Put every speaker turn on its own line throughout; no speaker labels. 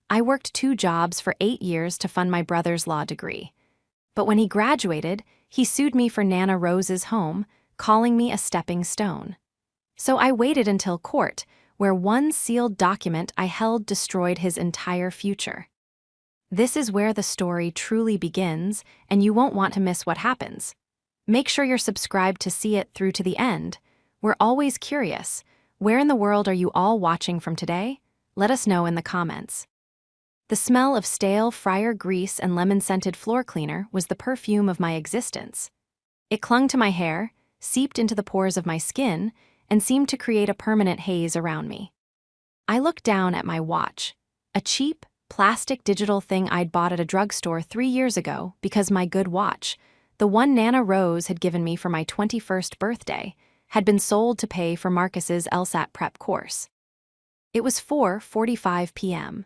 I worked 2 jobs for 8 years to fund my brother's law degree. But when he graduated, he sued me for Nana Rose's home, calling me a stepping stone. So I waited until court, where one sealed document I held destroyed his entire future. This is where the story truly begins, and you won't want to miss what happens. Make sure you're subscribed to see it through to the end. We're always curious. Where in the world are you all watching from today? Let us know in the comments. The smell of stale fryer grease and lemon-scented floor cleaner was the perfume of my existence. It clung to my hair, seeped into the pores of my skin, and seemed to create a permanent haze around me. I looked down at my watch, a cheap, plastic digital thing I'd bought at a drugstore 3 years ago because my good watch, the one Nana Rose had given me for my 21st birthday, had been sold to pay for Marcus's LSAT prep course. It was 4:45 p.m.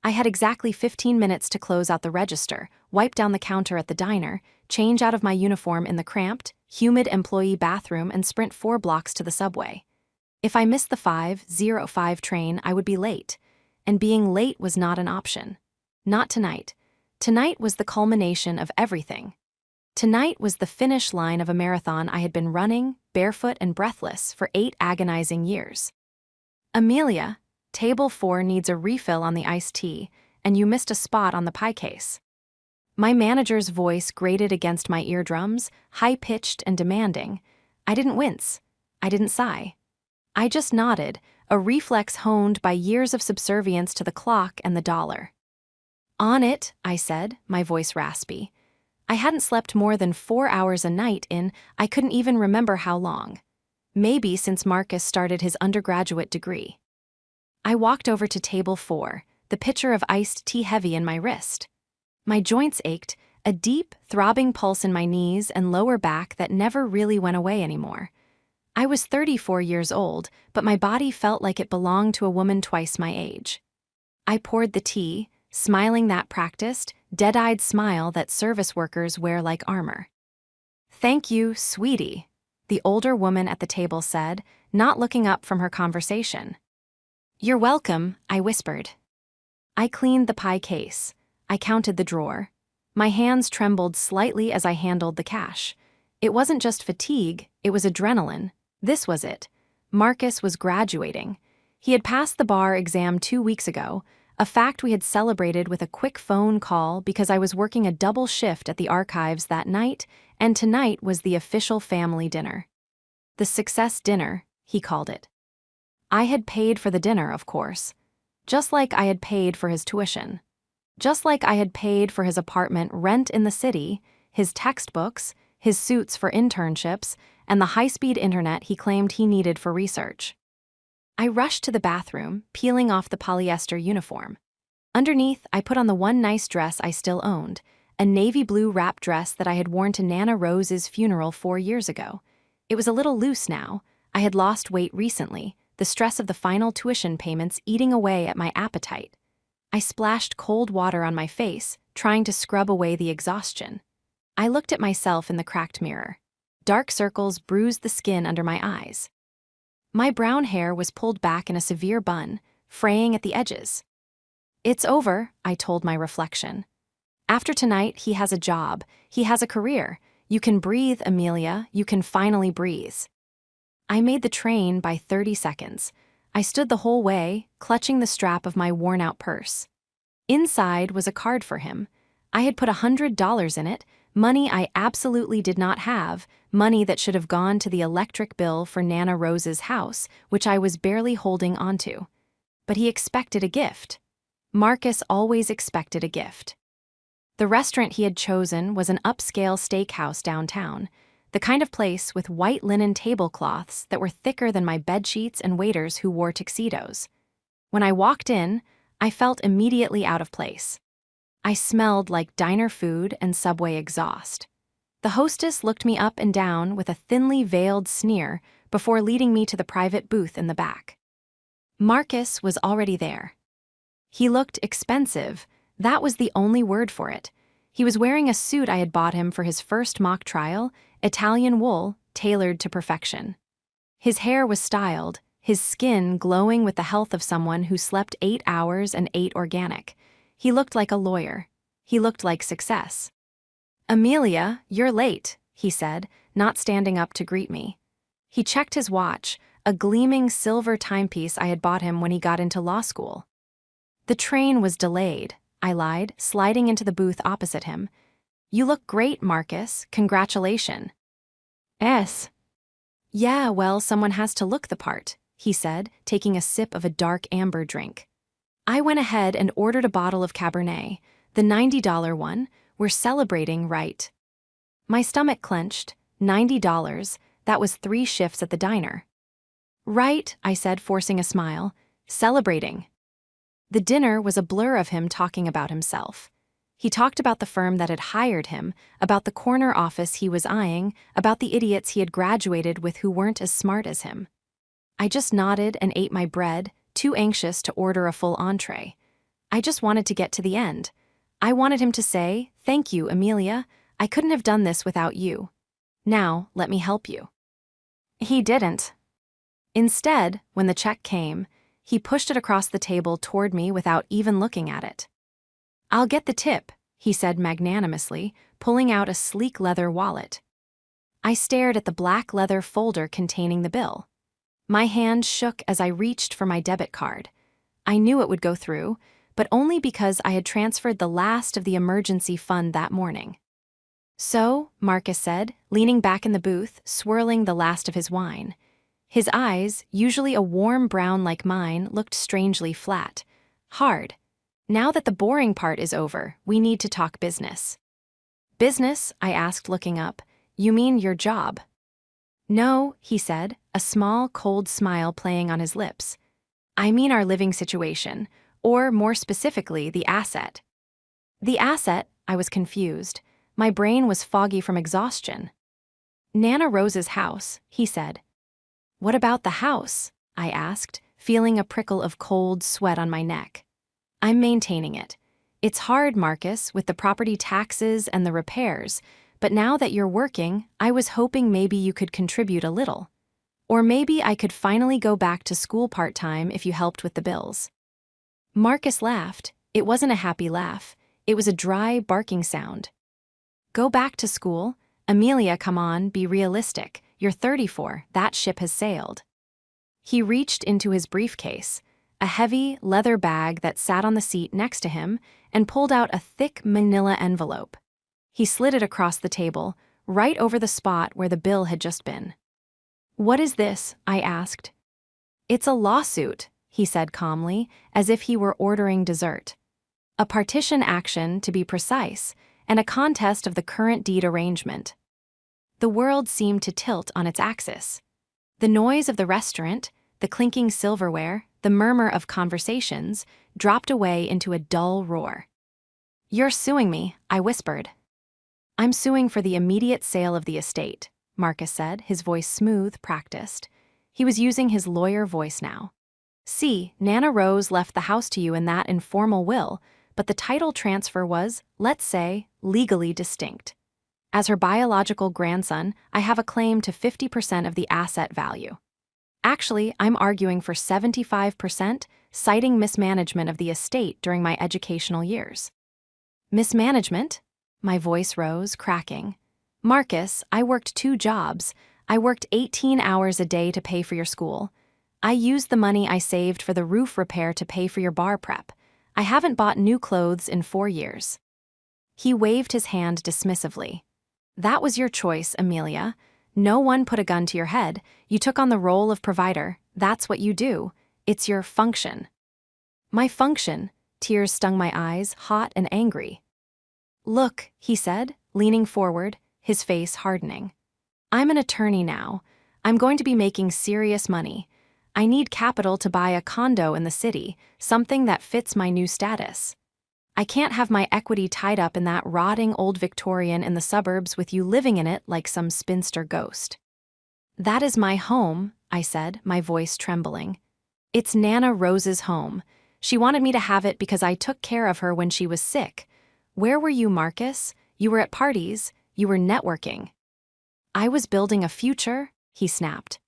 I had exactly 15 minutes to close out the register, wipe down the counter at the diner, change out of my uniform in the cramped, humid employee bathroom, and sprint 4 blocks to the subway. If I missed the 5:05 train, I would be late, and being late was not an option. Not tonight. Tonight was the culmination of everything. Tonight was the finish line of a marathon I had been running, barefoot and breathless, for 8 agonizing years. Amelia, Table 4 needs a refill on the iced tea, and you missed a spot on the pie case. My manager's voice grated against my eardrums, high-pitched and demanding. I didn't wince. I didn't sigh. I just nodded, a reflex honed by years of subservience to the clock and the dollar. On it, I said, my voice raspy. I hadn't slept more than 4 hours a night in, I couldn't even remember how long. Maybe since Marcus started his undergraduate degree. I walked over to table 4, the pitcher of iced tea heavy in my wrist. My joints ached, a deep, throbbing pulse in my knees and lower back that never really went away anymore. I was 34 years old, but my body felt like it belonged to a woman twice my age. I poured the tea, smiling that practiced, dead-eyed smile that service workers wear like armor. "Thank you, sweetie," the older woman at the table said, not looking up from her conversation. "You're welcome," I whispered. I cleaned the pie case. I counted the drawer. My hands trembled slightly as I handled the cash. It wasn't just fatigue, it was adrenaline. This was it. Marcus was graduating. He had passed the bar exam 2 weeks ago, a fact we had celebrated with a quick phone call because I was working a double shift at the archives that night, and tonight was the official family dinner. The success dinner, he called it. I had paid for the dinner, of course. Just like I had paid for his tuition. Just like I had paid for his apartment rent in the city, his textbooks, his suits for internships, and the high-speed internet he claimed he needed for research. I rushed to the bathroom, peeling off the polyester uniform. Underneath, I put on the one nice dress I still owned, a navy blue wrap dress that I had worn to Nana Rose's funeral 4 years ago. It was a little loose now. I had lost weight recently, the stress of the final tuition payments eating away at my appetite. I splashed cold water on my face, trying to scrub away the exhaustion. I looked at myself in the cracked mirror. Dark circles bruised the skin under my eyes. My brown hair was pulled back in a severe bun, fraying at the edges. "It's over," I told my reflection. "After tonight, he has a job. He has a career. You can breathe, Amelia. You can finally breathe." I made the train by 30 seconds. I stood the whole way, clutching the strap of my worn-out purse. Inside was a card for him. I had put $100 in it, money I absolutely did not have, money that should have gone to the electric bill for Nana Rose's house, which I was barely holding onto. But he expected a gift. Marcus always expected a gift. The restaurant he had chosen was an upscale steakhouse downtown, the kind of place with white linen tablecloths that were thicker than my bedsheets and waiters who wore tuxedos. When I walked in, I felt immediately out of place. I smelled like diner food and subway exhaust. The hostess looked me up and down with a thinly veiled sneer before leading me to the private booth in the back. Marcus was already there. He looked expensive. That was the only word for it. He was wearing a suit I had bought him for his first mock trial, Italian wool, tailored to perfection. His hair was styled, his skin glowing with the health of someone who slept 8 hours and ate organic. He looked like a lawyer. He looked like success. "Amelia, you're late," he said, not standing up to greet me. He checked his watch, a gleaming silver timepiece I had bought him when he got into law school. "The train was delayed," I lied, sliding into the booth opposite him. "You look great, Marcus. Congratulations." "Yes." "Yeah, well, someone has to look the part," he said, taking a sip of a dark amber drink. I went ahead and ordered a bottle of Cabernet, the $90 one. We're celebrating, right? My stomach clenched. $90, that was 3 shifts at the diner. "Right," I said, forcing a smile. "Celebrating." The dinner was a blur of him talking about himself. He talked about the firm that had hired him, about the corner office he was eyeing, about the idiots he had graduated with who weren't as smart as him. I just nodded and ate my bread, too anxious to order a full entree. I just wanted to get to the end. I wanted him to say, "Thank you, Amelia. I couldn't have done this without you. Now, let me help you." He didn't. Instead, when the check came, he pushed it across the table toward me without even looking at it. "I'll get the tip," he said magnanimously, pulling out a sleek leather wallet. I stared at the black leather folder containing the bill. My hand shook as I reached for my debit card. I knew it would go through, but only because I had transferred the last of the emergency fund that morning. "So," Marcus said, leaning back in the booth, swirling the last of his wine. His eyes, usually a warm brown like mine, looked strangely flat. "Hard. Now that the boring part is over, we need to talk business." "Business?" I asked, looking up. "You mean your job?" "No," he said, a small, cold smile playing on his lips. "I mean our living situation, or more specifically, the asset." "The asset?" I was confused. My brain was foggy from exhaustion. "Nana Rose's house," he said. "What about the house?" I asked, feeling a prickle of cold sweat on my neck. "I'm maintaining it. It's hard, Marcus, with the property taxes and the repairs, but now that you're working, I was hoping maybe you could contribute a little. Or maybe I could finally go back to school part-time if you helped with the bills." Marcus laughed. It wasn't a happy laugh. It was a dry, barking sound. "Go back to school? Amelia, come on, be realistic. You're 34, that ship has sailed." He reached into his briefcase, a heavy, leather bag that sat on the seat next to him, and pulled out a thick manila envelope. He slid it across the table, right over the spot where the bill had just been. "What is this?" I asked. "It's a lawsuit," he said calmly, as if he were ordering dessert. "A partition action, to be precise, and a contest of the current deed arrangement." The world seemed to tilt on its axis. The noise of the restaurant, the clinking silverware, the murmur of conversations, dropped away into a dull roar. "You're suing me," I whispered. "I'm suing for the immediate sale of the estate," Marcus said, his voice smooth, practiced. He was using his lawyer voice now. "See, Nana Rose left the house to you in that informal will, but the title transfer was, let's say, legally distinct. As her biological grandson, I have a claim to 50% of the asset value. Actually, I'm arguing for 75%, citing mismanagement of the estate during my educational years." "Mismanagement?" My voice rose, cracking. "Marcus, I worked 2 jobs. I worked 18 hours a day to pay for your school. I used the money I saved for the roof repair to pay for your bar prep. I haven't bought new clothes in 4 years." He waved his hand dismissively. "That was your choice, Amelia. No one put a gun to your head. You took on the role of provider. That's what you do. It's your function." "My function?" Tears stung my eyes, hot and angry. "Look," he said, leaning forward, his face hardening. "I'm an attorney now. I'm going to be making serious money. I need capital to buy a condo in the city, something that fits my new status. I can't have my equity tied up in that rotting old Victorian in the suburbs with you living in it like some spinster ghost." "That is my home," I said, my voice trembling. "It's Nana Rose's home. She wanted me to have it because I took care of her when she was sick. Where were you, Marcus? You were at parties. You were networking." "I was building a future," he snapped.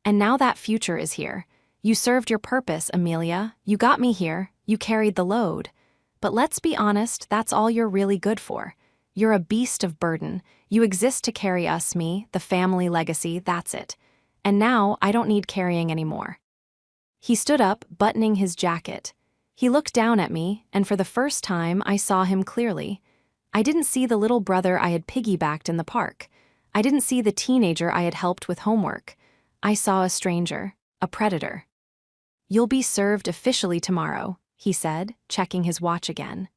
"And now that future is here. You served your purpose, Amelia. You got me here, you carried the load. But let's be honest, that's all you're really good for. You're a beast of burden. You exist to carry us, me, the family legacy, that's it. And now I don't need carrying anymore. He stood up, buttoning his jacket. He looked down at me, and for the first time I saw him clearly. I didn't see the little brother I had piggybacked in the park. I didn't see the teenager I had helped with homework. I saw a stranger, a predator. You'll be served officially tomorrow, he said, checking his watch again.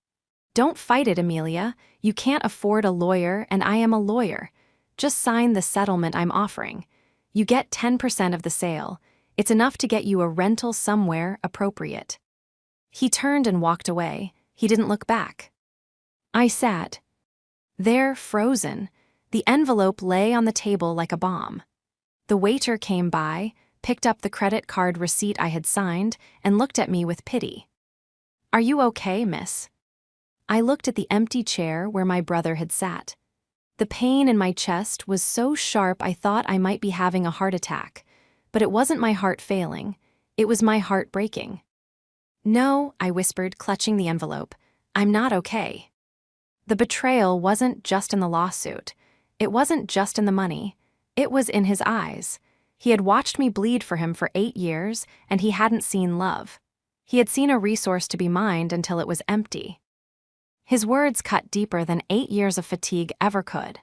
Don't fight it, Amelia. You can't afford a lawyer, and I am a lawyer. Just sign the settlement I'm offering. You get 10% of the sale. It's enough to get you a rental somewhere appropriate. He turned and walked away. He didn't look back. I sat there, frozen. The envelope lay on the table like a bomb. The waiter came by, picked up the credit card receipt I had signed, and looked at me with pity. Are you okay, miss? I looked at the empty chair where my brother had sat. The pain in my chest was so sharp I thought I might be having a heart attack. But it wasn't my heart failing. It was my heart breaking. No, I whispered, clutching the envelope. I'm not okay. The betrayal wasn't just in the lawsuit. It wasn't just in the money. It was in his eyes. He had watched me bleed for him for 8 years, and he hadn't seen love. He had seen a resource to be mined until it was empty. His words cut deeper than 8 years of fatigue ever could.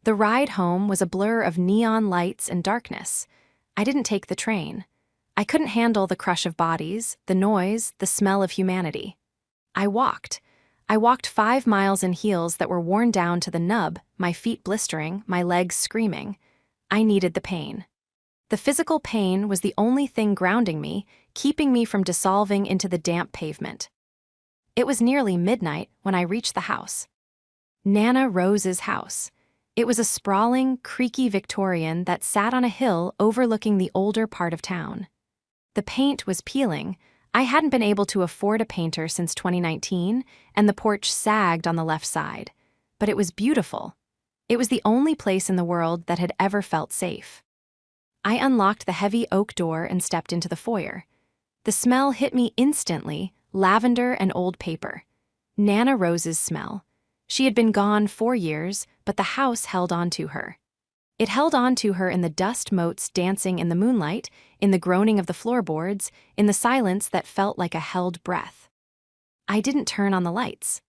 The ride home was a blur of neon lights and darkness. I didn't take the train. I couldn't handle the crush of bodies, the noise, the smell of humanity. I walked. I walked 5 miles in heels that were worn down to the nub, my feet blistering, my legs screaming. I needed the pain. The physical pain was the only thing grounding me, keeping me from dissolving into the damp pavement. It was nearly midnight when I reached the house. Nana Rose's house. It was a sprawling, creaky Victorian that sat on a hill overlooking the older part of town. The paint was peeling. I hadn't been able to afford a painter since 2019, and the porch sagged on the left side. But it was beautiful. It was the only place in the world that had ever felt safe. I unlocked the heavy oak door and stepped into the foyer. The smell hit me instantly, lavender and old paper. Nana Rose's smell. She had been gone 4 years, but the house held on to her. It held on to her in the dust motes dancing in the moonlight, in the groaning of the floorboards, in the silence that felt like a held breath. I didn't turn on the lights.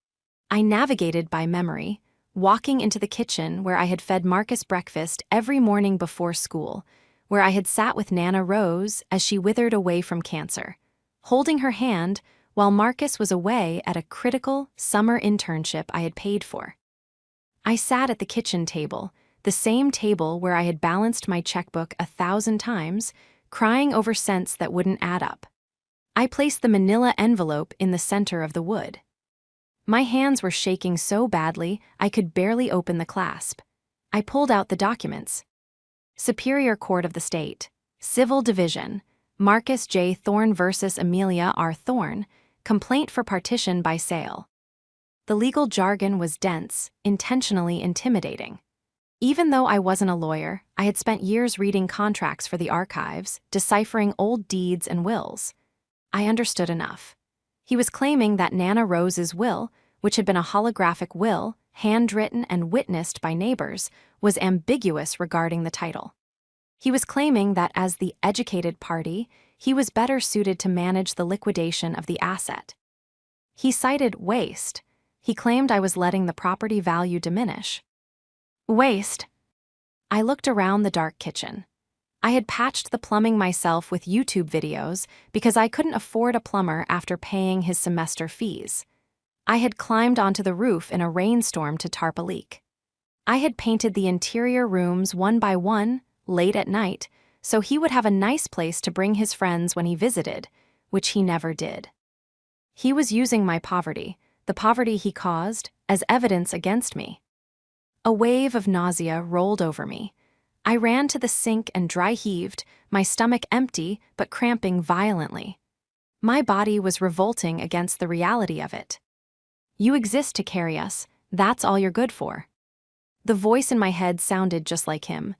I navigated by memory, walking into the kitchen where I had fed Marcus breakfast every morning before school, where I had sat with Nana Rose as she withered away from cancer, holding her hand while Marcus was away at a critical summer internship I had paid for. I sat at the kitchen table, the same table where I had balanced my checkbook 1,000 times, crying over cents that wouldn't add up. I placed the manila envelope in the center of the wood. My hands were shaking so badly I could barely open the clasp. I pulled out the documents. Superior Court of the State, Civil Division, Marcus J. Thorne versus Amelia R. Thorne, complaint for partition by sale. The legal jargon was dense, intentionally intimidating. Even though I wasn't a lawyer, I had spent years reading contracts for the archives, deciphering old deeds and wills. I understood enough. He was claiming that Nana Rose's will, which had been a holographic will, handwritten and witnessed by neighbors, was ambiguous regarding the title. He was claiming that as the educated party, he was better suited to manage the liquidation of the asset. He cited waste. He claimed I was letting the property value diminish. Waste. I looked around the dark kitchen. I had patched the plumbing myself with YouTube videos because I couldn't afford a plumber after paying his semester fees. I had climbed onto the roof in a rainstorm to tarp a leak. I had painted the interior rooms one by one, late at night, so he would have a nice place to bring his friends when he visited, which he never did. He was using my poverty, the poverty he caused, as evidence against me. A wave of nausea rolled over me. I ran to the sink and dry heaved, my stomach empty but cramping violently. My body was revolting against the reality of it. You exist to carry us, that's all you're good for. The voice in my head sounded just like him.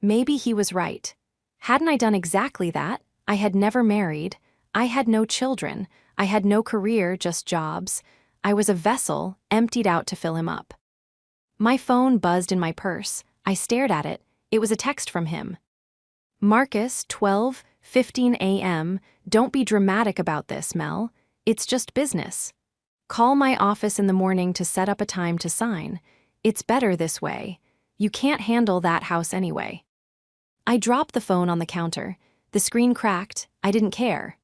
Maybe he was right. Hadn't I done exactly that? I had never married. I had no children. I had no career, just jobs. I was a vessel, emptied out to fill him up. My phone buzzed in my purse. I stared at it. It was a text from him. Marcus, 12:15 a.m. Don't be dramatic about this, Mel. It's just business. Call my office in the morning to set up a time to sign. It's better this way. You can't handle that house anyway. I dropped the phone on the counter. The screen cracked. I didn't care.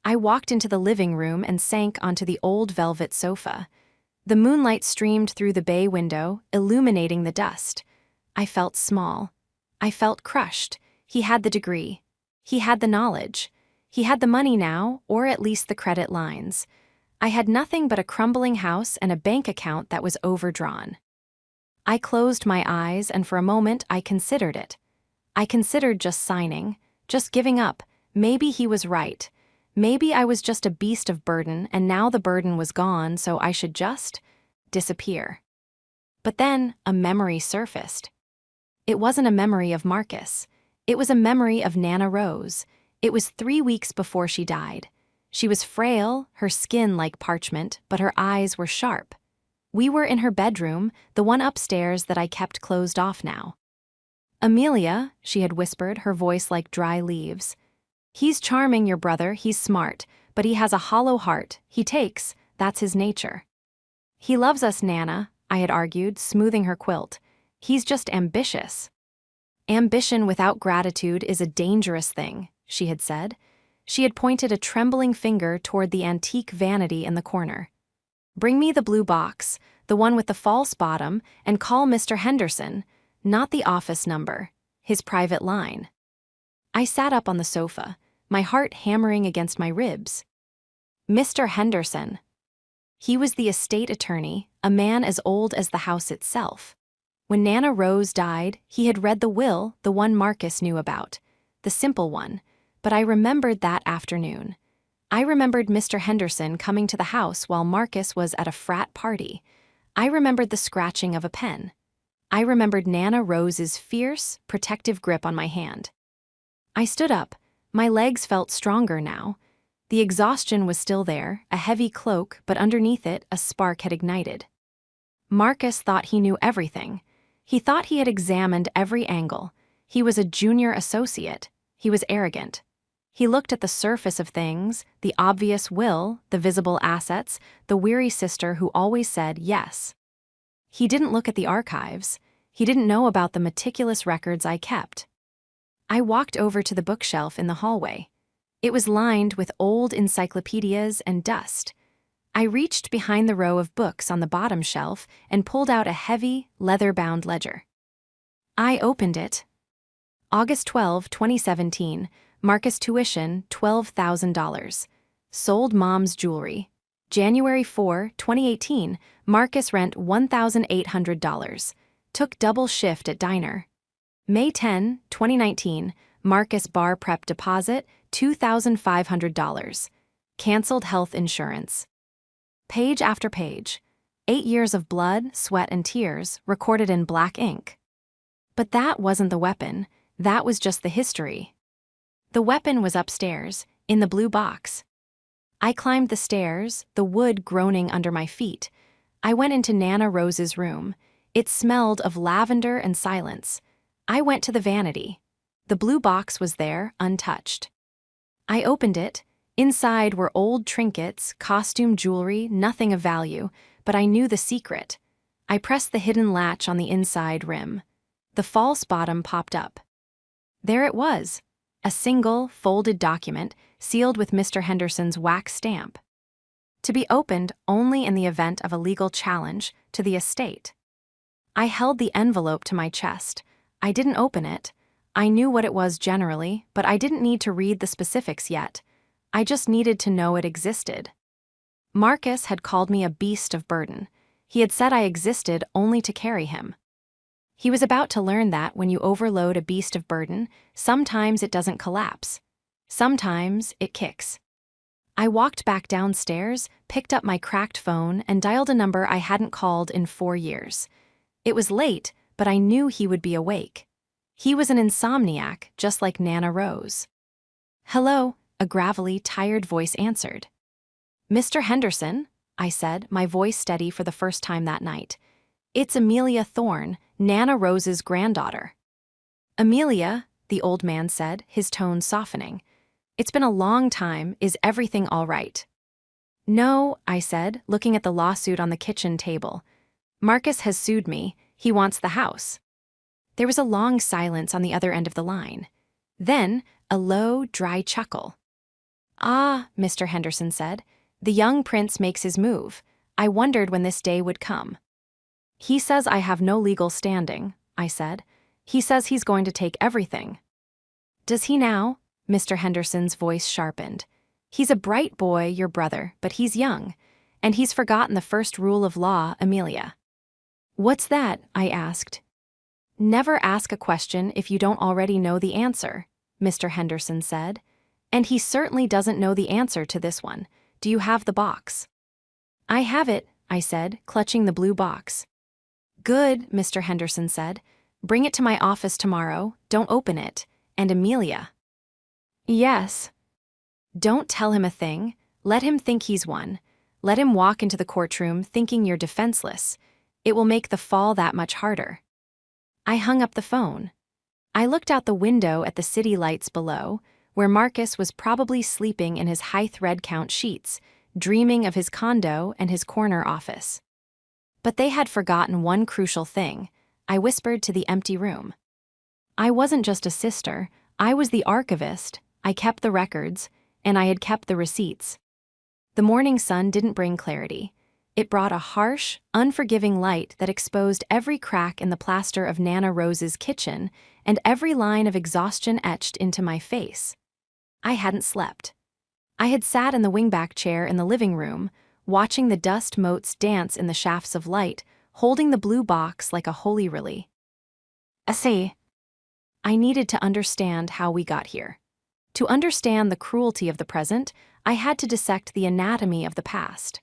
I walked into the living room and sank onto the old velvet sofa. The moonlight streamed through the bay window, illuminating the dust. I felt small. I felt crushed. He had the degree. He had the knowledge. He had the money now, or at least the credit lines. I had nothing but a crumbling house and a bank account that was overdrawn. I closed my eyes, and for a moment I considered it. I considered just signing, just giving up. Maybe he was right. Maybe I was just a beast of burden, and now the burden was gone, so I should just disappear. But then a memory surfaced. It wasn't a memory of Marcus. It was a memory of Nana Rose. It was 3 weeks before she died. She was frail, her skin like parchment, but her eyes were sharp. We were in her bedroom, the one upstairs that I kept closed off now. "Amelia," she had whispered, her voice like dry leaves. "He's charming, your brother, he's smart, but he has a hollow heart. He takes, that's his nature." "He loves us, Nana," I had argued, smoothing her quilt. "He's just ambitious." "Ambition without gratitude is a dangerous thing," she had said. She had pointed a trembling finger toward the antique vanity in the corner. "Bring me the blue box, the one with the false bottom, and call Mr. Henderson, not the office number, his private line." I sat up on the sofa, my heart hammering against my ribs. Mr. Henderson. He was the estate attorney, a man as old as the house itself. When Nana Rose died, he had read the will, the one Marcus knew about, the simple one, but I remembered that afternoon. I remembered Mr. Henderson coming to the house while Marcus was at a frat party. I remembered the scratching of a pen. I remembered Nana Rose's fierce, protective grip on my hand. I stood up. My legs felt stronger now. The exhaustion was still there, a heavy cloak, but underneath it, a spark had ignited. Marcus thought he knew everything. He thought he had examined every angle. He was a junior associate. He was arrogant. He looked at the surface of things, the obvious will, the visible assets, the weary sister who always said yes. He didn't look at the archives. He didn't know about the meticulous records I kept. I walked over to the bookshelf in the hallway. It was lined with old encyclopedias and dust. I reached behind the row of books on the bottom shelf and pulled out a heavy, leather-bound ledger. I opened it. August 12, 2017, Marcus tuition, $12,000. Sold mom's jewelry. January 4, 2018, Marcus rent $1,800. Took double shift at diner. May 10, 2019, Marcus bar prep deposit, $2,500. Canceled health insurance. Page after page. 8 years of blood, sweat, and tears, recorded in black ink. But that wasn't the weapon. That was just the history. The weapon was upstairs, in the blue box. I climbed the stairs, the wood groaning under my feet. I went into Nana Rose's room. It smelled of lavender and silence. I went to the vanity. The blue box was there, untouched. I opened it. Inside were old trinkets, costume jewelry, nothing of value, but I knew the secret. I pressed the hidden latch on the inside rim. The false bottom popped up. There it was, a single, folded document, sealed with Mr. Henderson's wax stamp. To be opened only in the event of a legal challenge to the estate. I held the envelope to my chest. I didn't open it. I knew what it was generally, but I didn't need to read the specifics yet. I just needed to know it existed. Marcus had called me a beast of burden. He had said I existed only to carry him. He was about to learn that when you overload a beast of burden, sometimes it doesn't collapse. Sometimes it kicks. I walked back downstairs, picked up my cracked phone, and dialed a number I hadn't called in 4 years. It was late, but I knew he would be awake. He was an insomniac, just like Nana Rose. "Hello," a gravelly, tired voice answered. "Mr. Henderson," I said, my voice steady for the first time that night. "It's Amelia Thorne, Nana Rose's granddaughter." "Amelia," the old man said, his tone softening. "It's been a long time. Is everything all right?" "No," I said, looking at the lawsuit on the kitchen table. "Marcus has sued me. He wants the house." There was a long silence on the other end of the line. Then, a low, dry chuckle. "Ah," Mr. Henderson said, "the young prince makes his move. I wondered when this day would come." "He says I have no legal standing," I said. "He says he's going to take everything." "Does he now?" Mr. Henderson's voice sharpened. "He's a bright boy, your brother, but he's young. And he's forgotten the first rule of law, Amelia." "What's that?" I asked. "Never ask a question if you don't already know the answer," Mr. Henderson said. "And he certainly doesn't know the answer to this one. Do you have the box?" "I have it," I said, clutching the blue box. "Good," Mr. Henderson said. "Bring it to my office tomorrow. Don't open it. And Amelia." "Yes." "Don't tell him a thing. Let him think he's won. Let him walk into the courtroom thinking you're defenseless. It will make the fall that much harder." I hung up the phone. I looked out the window at the city lights below, where Marcus was probably sleeping in his high thread count sheets, dreaming of his condo and his corner office. But they had forgotten one crucial thing, I whispered to the empty room. I wasn't just a sister, I was the archivist. I kept the records, and I had kept the receipts. The morning sun didn't bring clarity. It brought a harsh, unforgiving light that exposed every crack in the plaster of Nana Rose's kitchen and every line of exhaustion etched into my face. I hadn't slept. I had sat in the wingback chair in the living room, watching the dust motes dance in the shafts of light, holding the blue box like a holy relic. I needed to understand how we got here. To understand the cruelty of the present, I had to dissect the anatomy of the past.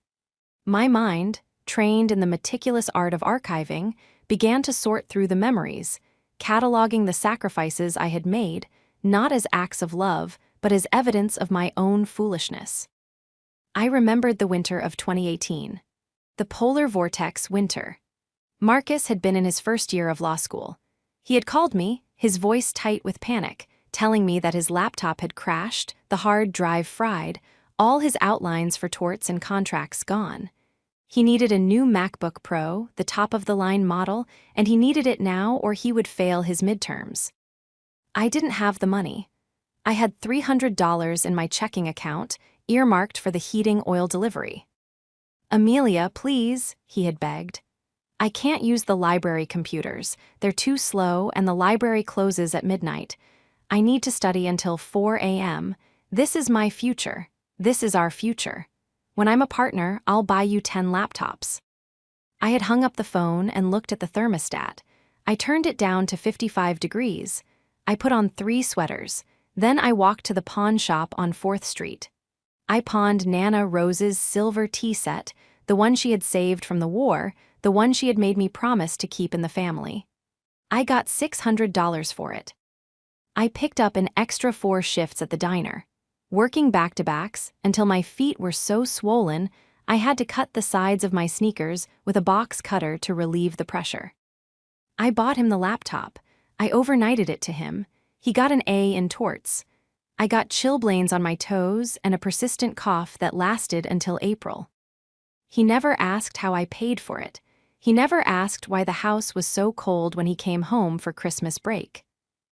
My mind, trained in the meticulous art of archiving, began to sort through the memories, cataloging the sacrifices I had made, not as acts of love, but as evidence of my own foolishness. I remembered the winter of 2018. The polar vortex winter. Marcus had been in his first year of law school. He had called me, his voice tight with panic, telling me that his laptop had crashed, the hard drive fried, all his outlines for torts and contracts gone. He needed a new MacBook Pro, the top-of-the-line model, and he needed it now or he would fail his midterms. I didn't have the money. I had $300 in my checking account, earmarked for the heating oil delivery. "Amelia, please," he had begged. "I can't use the library computers. They're too slow and the library closes at midnight. I need to study until 4 a.m. This is my future. This is our future. When I'm a partner, I'll buy you 10 laptops." I had hung up the phone and looked at the thermostat. I turned it down to 55 degrees. I put on 3 sweaters. Then I walked to the pawn shop on 4th Street. I pawned Nana Rose's silver tea set, the one she had saved from the war, the one she had made me promise to keep in the family. I got $600 for it. I picked up an extra 4 shifts at the diner, working back-to-backs until my feet were so swollen I had to cut the sides of my sneakers with a box cutter to relieve the pressure. I bought him the laptop. I overnighted it to him. He got an A in torts. I got chilblains on my toes and a persistent cough that lasted until April. He never asked how I paid for it. He never asked why the house was so cold when he came home for Christmas break.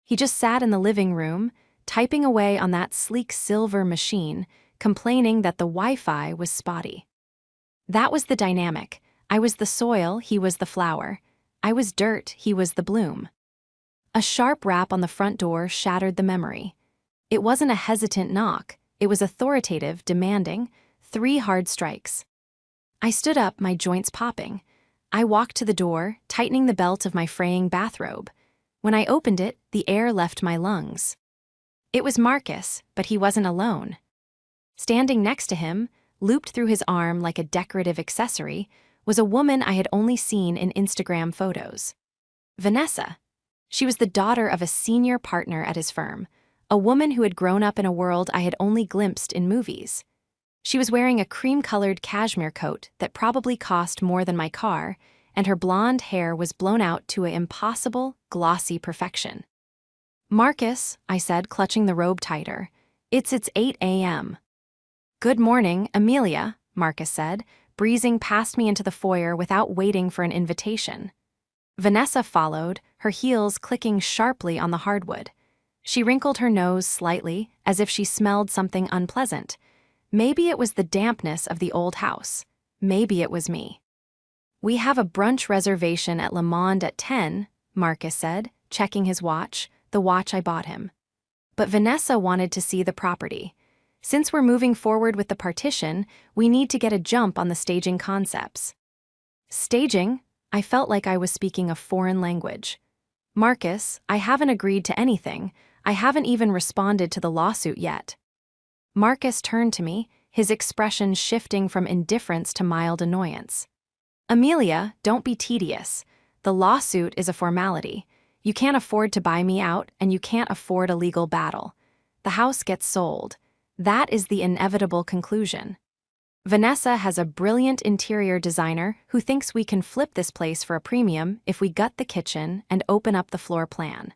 He just sat in the living room, typing away on that sleek silver machine, complaining that the Wi-Fi was spotty. That was the dynamic. I was the soil, he was the flower. I was dirt, he was the bloom. A sharp rap on the front door shattered the memory. It wasn't a hesitant knock. It was authoritative, demanding, 3 hard strikes. I stood up, my joints popping. I walked to the door, tightening the belt of my fraying bathrobe. When I opened it, the air left my lungs. It was Marcus, but he wasn't alone. Standing next to him, looped through his arm like a decorative accessory, was a woman I had only seen in Instagram photos. Vanessa. She was the daughter of a senior partner at his firm, a woman who had grown up in a world I had only glimpsed in movies. She was wearing a cream-colored cashmere coat that probably cost more than my car, and her blonde hair was blown out to an impossible, glossy perfection. "Marcus," I said, clutching the robe tighter. It's 8 a.m. "Good morning, Amelia," Marcus said, breezing past me into the foyer without waiting for an invitation. Vanessa followed, her heels clicking sharply on the hardwood. She wrinkled her nose slightly, as if she smelled something unpleasant. Maybe it was the dampness of the old house. Maybe it was me. "We have a brunch reservation at Le Monde at 10, Marcus said, checking his watch, the watch I bought him. But Vanessa wanted to see the property. Since we're moving forward with the partition, we need to get a jump on the staging concepts." "Staging?" I felt like I was speaking a foreign language. "Marcus, I haven't agreed to anything. I haven't even responded to the lawsuit yet." Marcus turned to me, his expression shifting from indifference to mild annoyance. "Amelia, don't be tedious. The lawsuit is a formality. You can't afford to buy me out, and you can't afford a legal battle. The house gets sold. That is the inevitable conclusion. Vanessa has a brilliant interior designer who thinks we can flip this place for a premium if we gut the kitchen and open up the floor plan."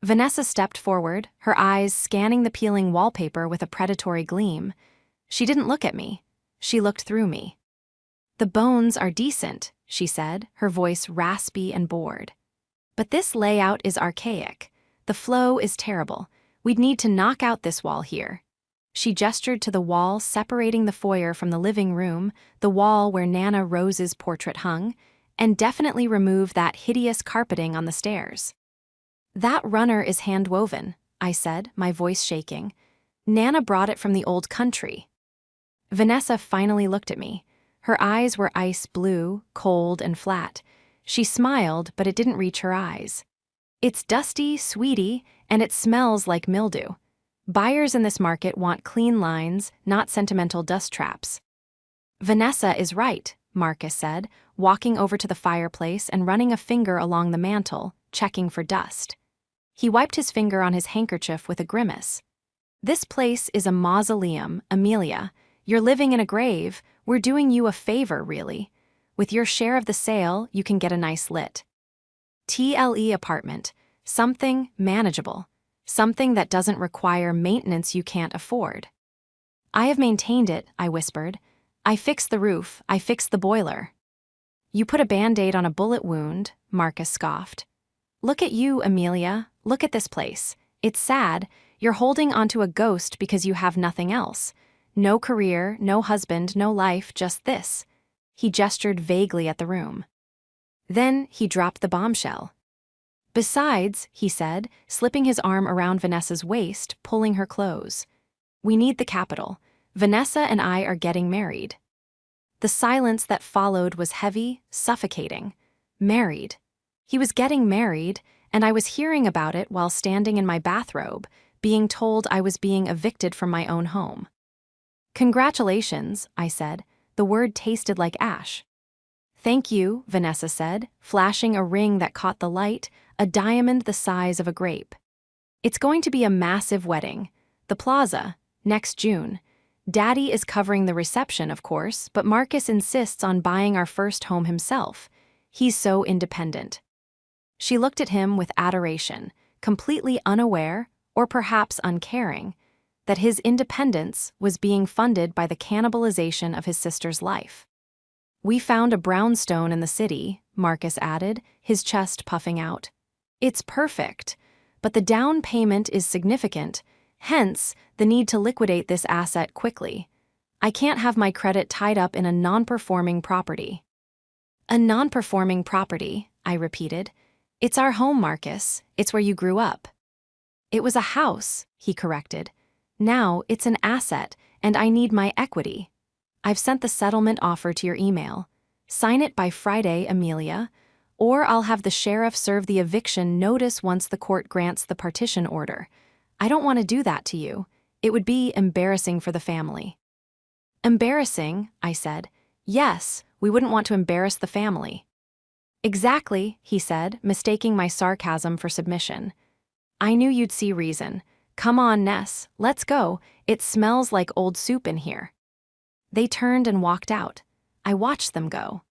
Vanessa stepped forward, her eyes scanning the peeling wallpaper with a predatory gleam. She didn't look at me. She looked through me. "The bones are decent," she said, her voice raspy and bored. "But this layout is archaic. The flow is terrible. We'd need to knock out this wall here." She gestured to the wall separating the foyer from the living room, the wall where Nana Rose's portrait hung, and definitely remove that hideous carpeting on the stairs. "That runner is hand-woven," I said, my voice shaking. "Nana brought it from the old country." Vanessa finally looked at me. Her eyes were ice blue, cold and flat. She smiled, but it didn't reach her eyes. "It's dusty, sweetie, and it smells like mildew. Buyers in this market want clean lines, not sentimental dust traps." "Vanessa is right," Marcus said, walking over to the fireplace and running a finger along the mantel, checking for dust. He wiped his finger on his handkerchief with a grimace. "This place is a mausoleum, Amelia. You're living in a grave. We're doing you a favor, really. With your share of the sale, you can get a nice lit TLE apartment, something manageable. Something that doesn't require maintenance you can't afford." "I have maintained it," I whispered. "I fixed the roof, I fixed the boiler." "You put a Band-Aid on a bullet wound," Marcus scoffed. "Look at you, Amelia. Look at this place. It's sad. You're holding onto a ghost because you have nothing else. No career, no husband, no life, just this." He gestured vaguely at the room. Then he dropped the bombshell. "Besides," he said, slipping his arm around Vanessa's waist, pulling her close, "we need the capital. Vanessa and I are getting married." The silence that followed was heavy, suffocating. Married. He was getting married, and I was hearing about it while standing in my bathrobe, being told I was being evicted from my own home. "Congratulations," I said. The word tasted like ash. "Thank you," Vanessa said, flashing a ring that caught the light, a diamond the size of a grape. "It's going to be a massive wedding. The plaza, next June. Daddy is covering the reception, of course, but Marcus insists on buying our first home himself. He's so independent." She looked at him with adoration, completely unaware, or perhaps uncaring, that his independence was being funded by the cannibalization of his sister's life. "We found a brownstone in the city," Marcus added, his chest puffing out. "It's perfect, but the down payment is significant, hence the need to liquidate this asset quickly. I can't have my credit tied up in a non-performing property." "A non-performing property," I repeated. "It's our home, Marcus. It's where you grew up." "It was a house," he corrected. "Now it's an asset, and I need my equity. I've sent the settlement offer to your email. Sign it by Friday, Amelia, or I'll have the sheriff serve the eviction notice once the court grants the partition order. I don't want to do that to you. It would be embarrassing for the family." "Embarrassing," I said. "Yes, we wouldn't want to embarrass the family." "Exactly," he said, mistaking my sarcasm for submission. "I knew you'd see reason. "Come on, Ness, let's go. It smells like old soup in here." They turned and walked out. I watched them go.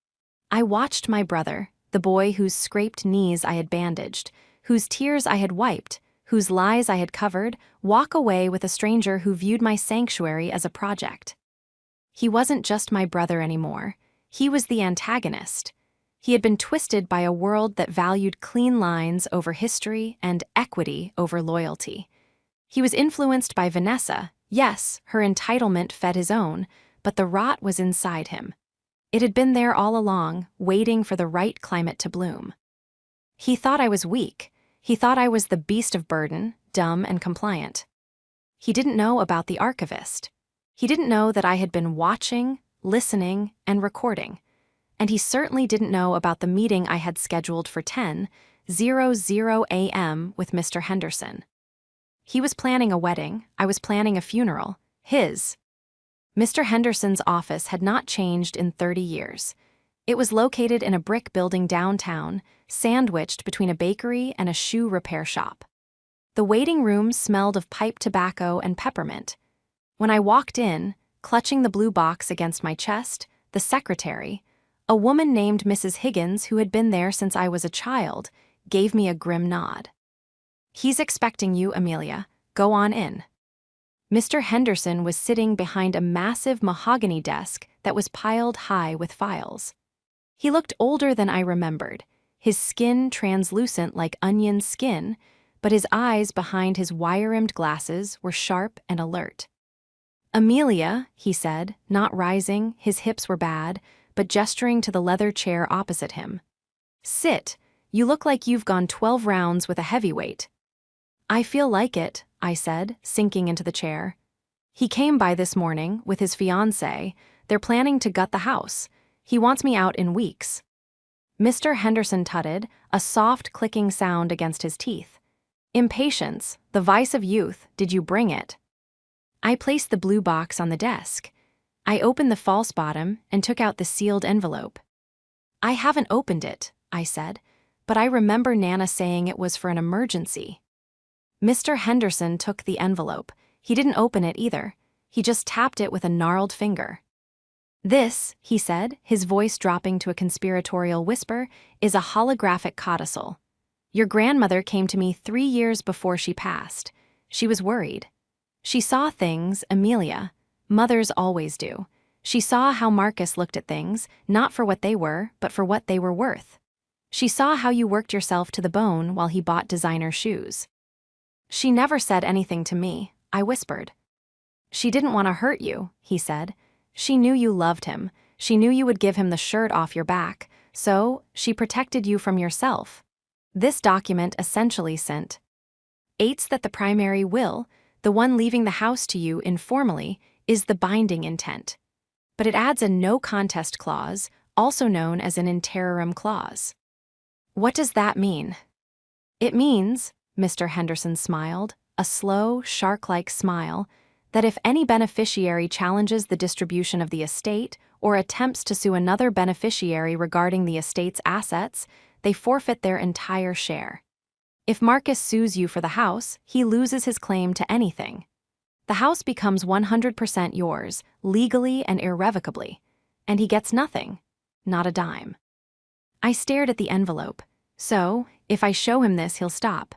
I watched my brother, the boy whose scraped knees I had bandaged, whose tears I had wiped, whose lies I had covered, walk away with a stranger who viewed my sanctuary as a project. He wasn't just my brother anymore. He was the antagonist. He had been twisted by a world that valued clean lines over history and equity over loyalty. He was influenced by Vanessa. Yes, her entitlement fed his own, but the rot was inside him. It had been there all along, waiting for the right climate to bloom. He thought I was weak. He thought I was the beast of burden, dumb and compliant. He didn't know about the archivist. He didn't know that I had been watching, listening, and recording. And he certainly didn't know about the meeting I had scheduled for 10:00 a.m. with Mr. Henderson. He was planning a wedding, I was planning a funeral, his. Mr. Henderson's office had not changed in 30 years. It was located in a brick building downtown, sandwiched between a bakery and a shoe repair shop. The waiting room smelled of pipe tobacco and peppermint. When I walked in, clutching the blue box against my chest, the secretary, a woman named Mrs. Higgins who had been there since I was a child, gave me a grim nod. "He's expecting you, Amelia. Go on in." Mr. Henderson was sitting behind a massive mahogany desk that was piled high with files. He looked older than I remembered, his skin translucent like onion skin, but his eyes behind his wire-rimmed glasses were sharp and alert. "Amelia," he said, not rising, his hips were bad, but gesturing to the leather chair opposite him. "Sit. You look like you've gone 12 rounds with a heavyweight." "I feel like it," I said, sinking into the chair. "He came by this morning with his fiancée. They're planning to gut the house. He wants me out in weeks." Mr. Henderson tutted, a soft clicking sound against his teeth. "Impatience, the vice of youth, did you bring it?" I placed the blue box on the desk. I opened the false bottom and took out the sealed envelope. "I haven't opened it," I said, "but I remember Nana saying it was for an emergency." Mr. Henderson took the envelope. He didn't open it either. He just tapped it with a gnarled finger. "This," he said, his voice dropping to a conspiratorial whisper, "is a holographic codicil. Your grandmother came to me 3 years before she passed. She was worried. She saw things, Amelia. Mothers always do. She saw how Marcus looked at things, not for what they were, but for what they were worth. She saw how you worked yourself to the bone while he bought designer shoes." "She never said anything to me," I whispered. "She didn't want to hurt you," he said. "She knew you loved him. She knew you would give him the shirt off your back, so she protected you from yourself. This document essentially states that the primary will, the one leaving the house to you informally, is the binding intent. But it adds a no-contest clause, also known as an in terrorem clause." "What does that mean?" "It means," Mr. Henderson smiled, a slow, shark-like smile, "that if any beneficiary challenges the distribution of the estate or attempts to sue another beneficiary regarding the estate's assets, they forfeit their entire share. If Marcus sues you for the house, he loses his claim to anything. The house becomes 100% yours, legally and irrevocably, and he gets nothing, not a dime." I stared at the envelope. "So, if I show him this, he'll stop."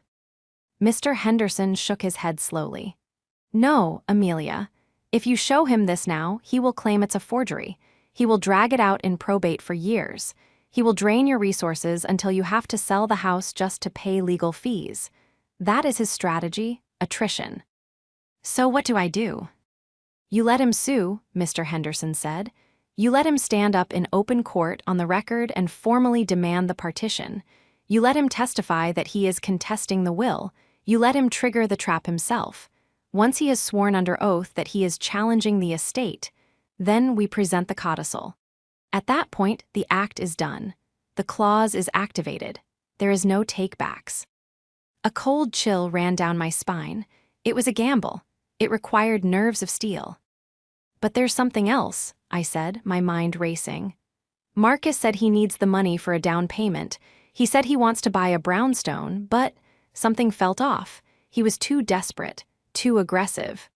Mr. Henderson shook his head slowly. "No, Amelia. If you show him this now, he will claim it's a forgery. He will drag it out in probate for years. He will drain your resources until you have to sell the house just to pay legal fees. That is his strategy, attrition." "So what do I do?" "You let him sue," Mr. Henderson said. "You let him stand up in open court on the record and formally demand the partition. You let him testify that he is contesting the will. You let him trigger the trap himself. Once he has sworn under oath that he is challenging the estate, then we present the codicil. At that point, the act is done. The clause is activated. There is no take-backs." A cold chill ran down my spine. It was a gamble. It required nerves of steel. "But there's something else," I said, my mind racing. "Marcus said he needs the money for a down payment. He said he wants to buy a brownstone, but something felt off. He was too desperate. Too aggressive.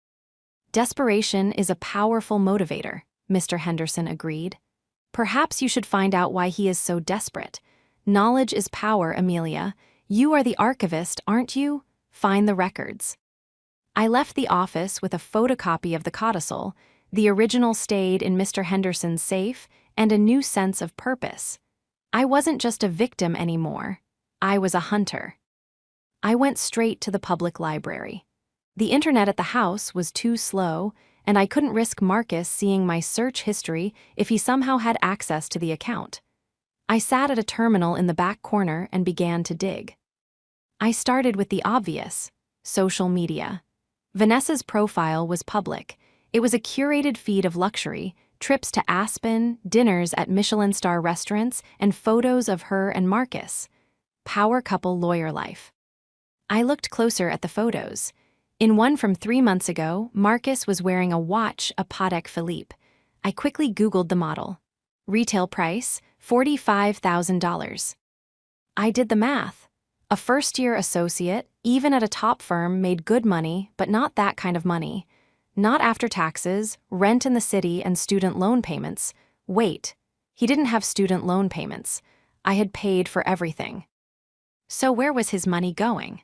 Desperation is a powerful motivator, Mr. Henderson agreed. Perhaps you should find out why he is so desperate. Knowledge is power, Amelia. You are the archivist, aren't you? Find the records. I left the office with a photocopy of the codicil. The original stayed in Mr. Henderson's safe, and a new sense of purpose. I wasn't just a victim anymore. I was a hunter. I went straight to the public library. The internet at the house was too slow, and I couldn't risk Marcus seeing my search history if he somehow had access to the account. I sat at a terminal in the back corner and began to dig. I started with the obvious: social media. Vanessa's profile was public. It was a curated feed of luxury, trips to Aspen, dinners at Michelin-star restaurants, and photos of her and Marcus. Power couple lawyer life. I looked closer at the photos. In one from 3 months ago, Marcus was wearing a watch, a Patek Philippe. I quickly Googled the model. Retail price, $45,000. I did the math. A first-year associate, even at a top firm, made good money, but not that kind of money. Not after taxes, rent in the city, and student loan payments. Wait, he didn't have student loan payments. I had paid for everything. So where was his money going?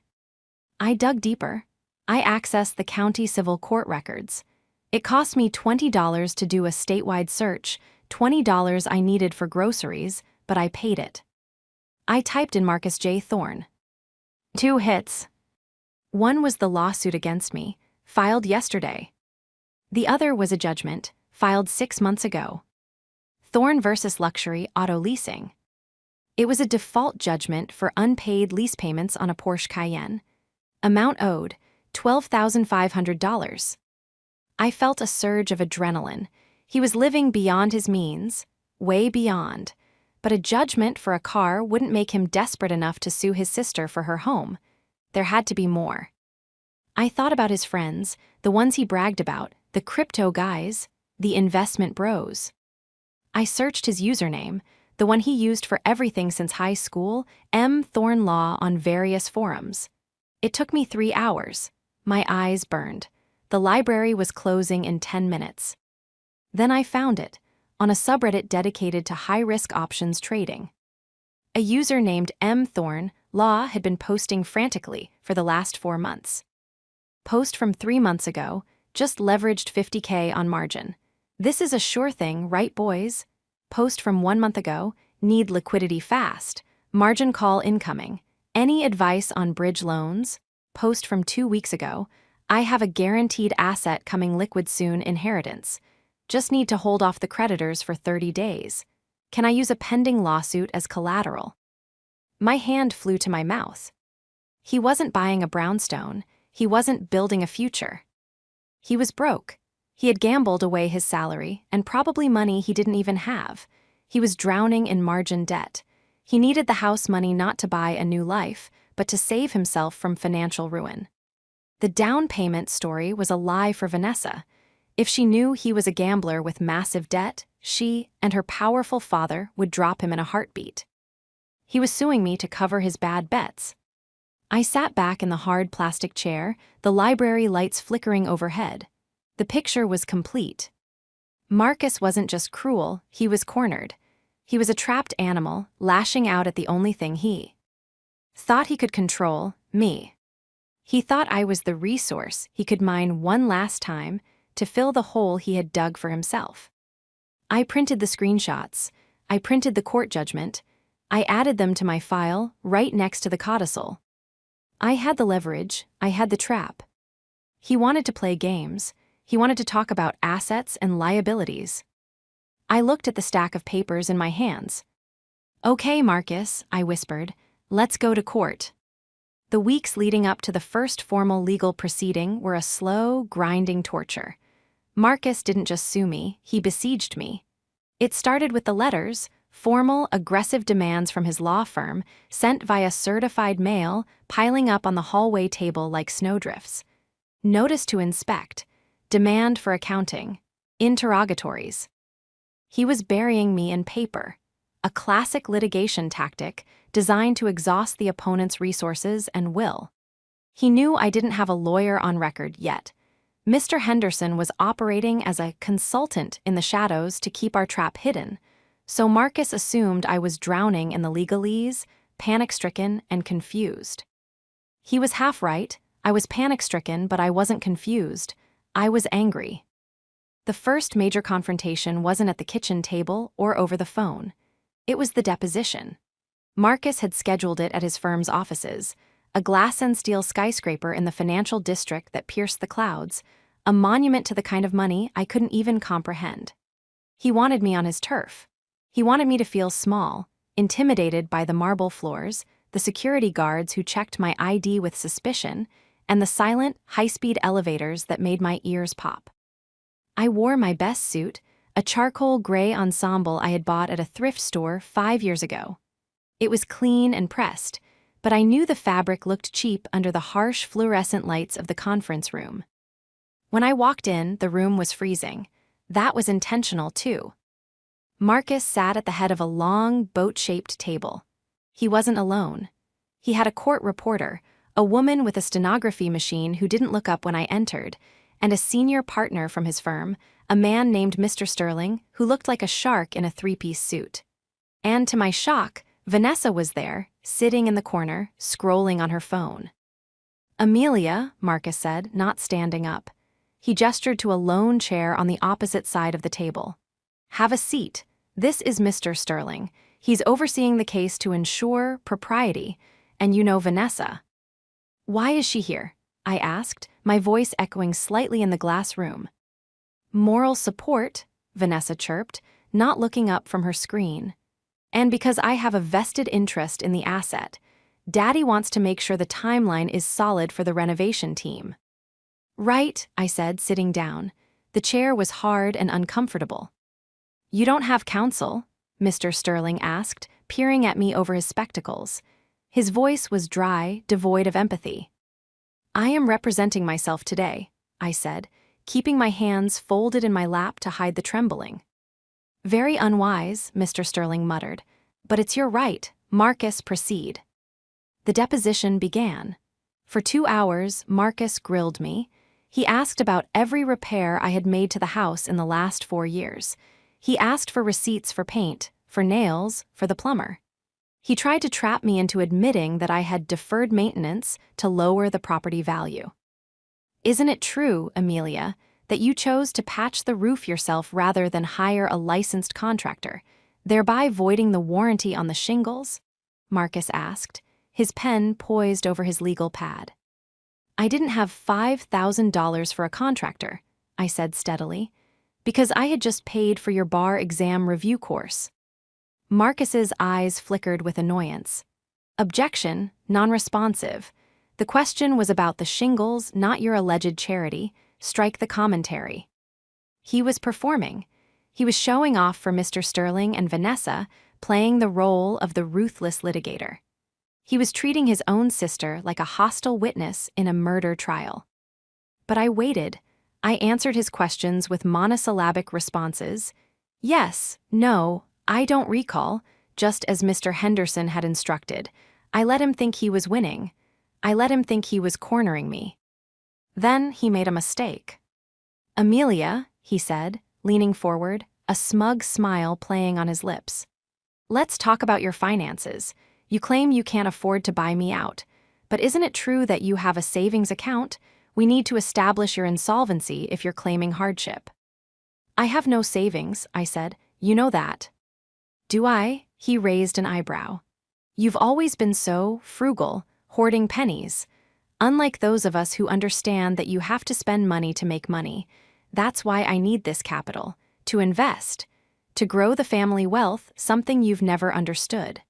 I dug deeper. I accessed the county civil court records. It cost me $20 to do a statewide search, $20 I needed for groceries, but I paid it. I typed in Marcus J. Thorne. 2 hits. One was the lawsuit against me, filed yesterday. The other was a judgment, filed 6 months ago. Thorne versus Luxury Auto Leasing. It was a default judgment for unpaid lease payments on a Porsche Cayenne. Amount owed, $12,500. I felt a surge of adrenaline. He was living beyond his means, way beyond. But a judgment for a car wouldn't make him desperate enough to sue his sister for her home. There had to be more. I thought about his friends, the ones he bragged about, the crypto guys, the investment bros. I searched his username, the one he used for everything since high school, M. Thorne Law, on various forums. It took me 3 hours. My eyes burned. The library was closing in 10 minutes. Then I found it, on a subreddit dedicated to high-risk options trading. A user named M. Thorne Law had been posting frantically for the last 4 months. Post from 3 months ago, just leveraged 50K on margin. This is a sure thing, right, boys? Post from 1 month ago, need liquidity fast, margin call incoming. Any advice on bridge loans? Post from 2 weeks ago, I have a guaranteed asset coming liquid soon, inheritance. Just need to hold off the creditors for 30 days. Can I use a pending lawsuit as collateral? My hand flew to my mouth. He wasn't buying a brownstone. He wasn't building a future. He was broke. He had gambled away his salary and probably money he didn't even have. He was drowning in margin debt. He needed the house money not to buy a new life, but to save himself from financial ruin. The down payment story was a lie for Vanessa. If she knew he was a gambler with massive debt, she and her powerful father would drop him in a heartbeat. He was suing me to cover his bad bets. I sat back in the hard plastic chair, the library lights flickering overhead. The picture was complete. Marcus wasn't just cruel, he was cornered. He was a trapped animal, lashing out at the only thing he thought he could control, me. He thought I was the resource he could mine one last time to fill the hole he had dug for himself. I printed the screenshots. I printed the court judgment. I added them to my file, right next to the codicil. I had the leverage. I had the trap. He wanted to play games. He wanted to talk about assets and liabilities. I looked at the stack of papers in my hands. "Okay, Marcus," I whispered, "let's go to court." The weeks leading up to the first formal legal proceeding were a slow, grinding torture. Marcus didn't just sue me, he besieged me. It started with the letters, formal, aggressive demands from his law firm, sent via certified mail, piling up on the hallway table like snowdrifts. Notice to inspect, demand for accounting, interrogatories. He was burying me in paper, a classic litigation tactic designed to exhaust the opponent's resources and will. He knew I didn't have a lawyer on record yet. Mr. Henderson was operating as a consultant in the shadows to keep our trap hidden, so Marcus assumed I was drowning in the legalese, panic-stricken and confused. He was half right. I was panic-stricken, but I wasn't confused. I was angry. The first major confrontation wasn't at the kitchen table or over the phone. It was the deposition. Marcus had scheduled it at his firm's offices, a glass and steel skyscraper in the financial district that pierced the clouds, a monument to the kind of money I couldn't even comprehend. He wanted me on his turf. He wanted me to feel small, intimidated by the marble floors, the security guards who checked my ID with suspicion, and the silent, high-speed elevators that made my ears pop. I wore my best suit, a charcoal gray ensemble I had bought at a thrift store 5 years ago. It was clean and pressed, but I knew the fabric looked cheap under the harsh fluorescent lights of the conference room. When I walked in, the room was freezing. That was intentional, too. Marcus sat at the head of a long, boat-shaped table. He wasn't alone. He had a court reporter, a woman with a stenography machine who didn't look up when I entered, and a senior partner from his firm, a man named Mr. Sterling, who looked like a shark in a three-piece suit. And to my shock, Vanessa was there, sitting in the corner, scrolling on her phone. "Amelia," Marcus said, not standing up. He gestured to a lone chair on the opposite side of the table. "Have a seat. This is Mr. Sterling. He's overseeing the case to ensure propriety, and you know Vanessa." "Why is she here?" I asked, my voice echoing slightly in the glass room. "Moral support," Vanessa chirped, not looking up from her screen. "And because I have a vested interest in the asset. Daddy wants to make sure the timeline is solid for the renovation team." "Right," I said, sitting down. The chair was hard and uncomfortable. "You don't have counsel?" Mr. Sterling asked, peering at me over his spectacles. His voice was dry, devoid of empathy. "I am representing myself today," I said, keeping my hands folded in my lap to hide the trembling. "Very unwise," Mr. Sterling muttered. "But it's your right. Marcus, proceed." The deposition began. For 2 hours, Marcus grilled me. He asked about every repair I had made to the house in the last 4 years. He asked for receipts for paint, for nails, for the plumber. He tried to trap me into admitting that I had deferred maintenance to lower the property value. "Isn't it true, Amelia, that you chose to patch the roof yourself rather than hire a licensed contractor, thereby voiding the warranty on the shingles?" Marcus asked, his pen poised over his legal pad. "I didn't have $5,000 for a contractor," I said steadily, "because I had just paid for your bar exam review course." Marcus's eyes flickered with annoyance. "Objection, non-responsive. The question was about the shingles, not your alleged charity. Strike the commentary." He was performing. He was showing off for Mr. Sterling and Vanessa, playing the role of the ruthless litigator. He was treating his own sister like a hostile witness in a murder trial. But I waited. I answered his questions with monosyllabic responses. Yes, no, I don't recall, just as Mr. Henderson had instructed. I let him think he was winning. I let him think he was cornering me. Then he made a mistake. "Amelia," he said, leaning forward, a smug smile playing on his lips. "Let's talk about your finances. You claim you can't afford to buy me out. But isn't it true that you have a savings account? We need to establish your insolvency if you're claiming hardship." "I have no savings," I said. "You know that." "Do I?" He raised an eyebrow. "You've always been so frugal, hoarding pennies. Unlike those of us who understand that you have to spend money to make money. That's why I need this capital, to invest, to grow the family wealth, something you've never understood."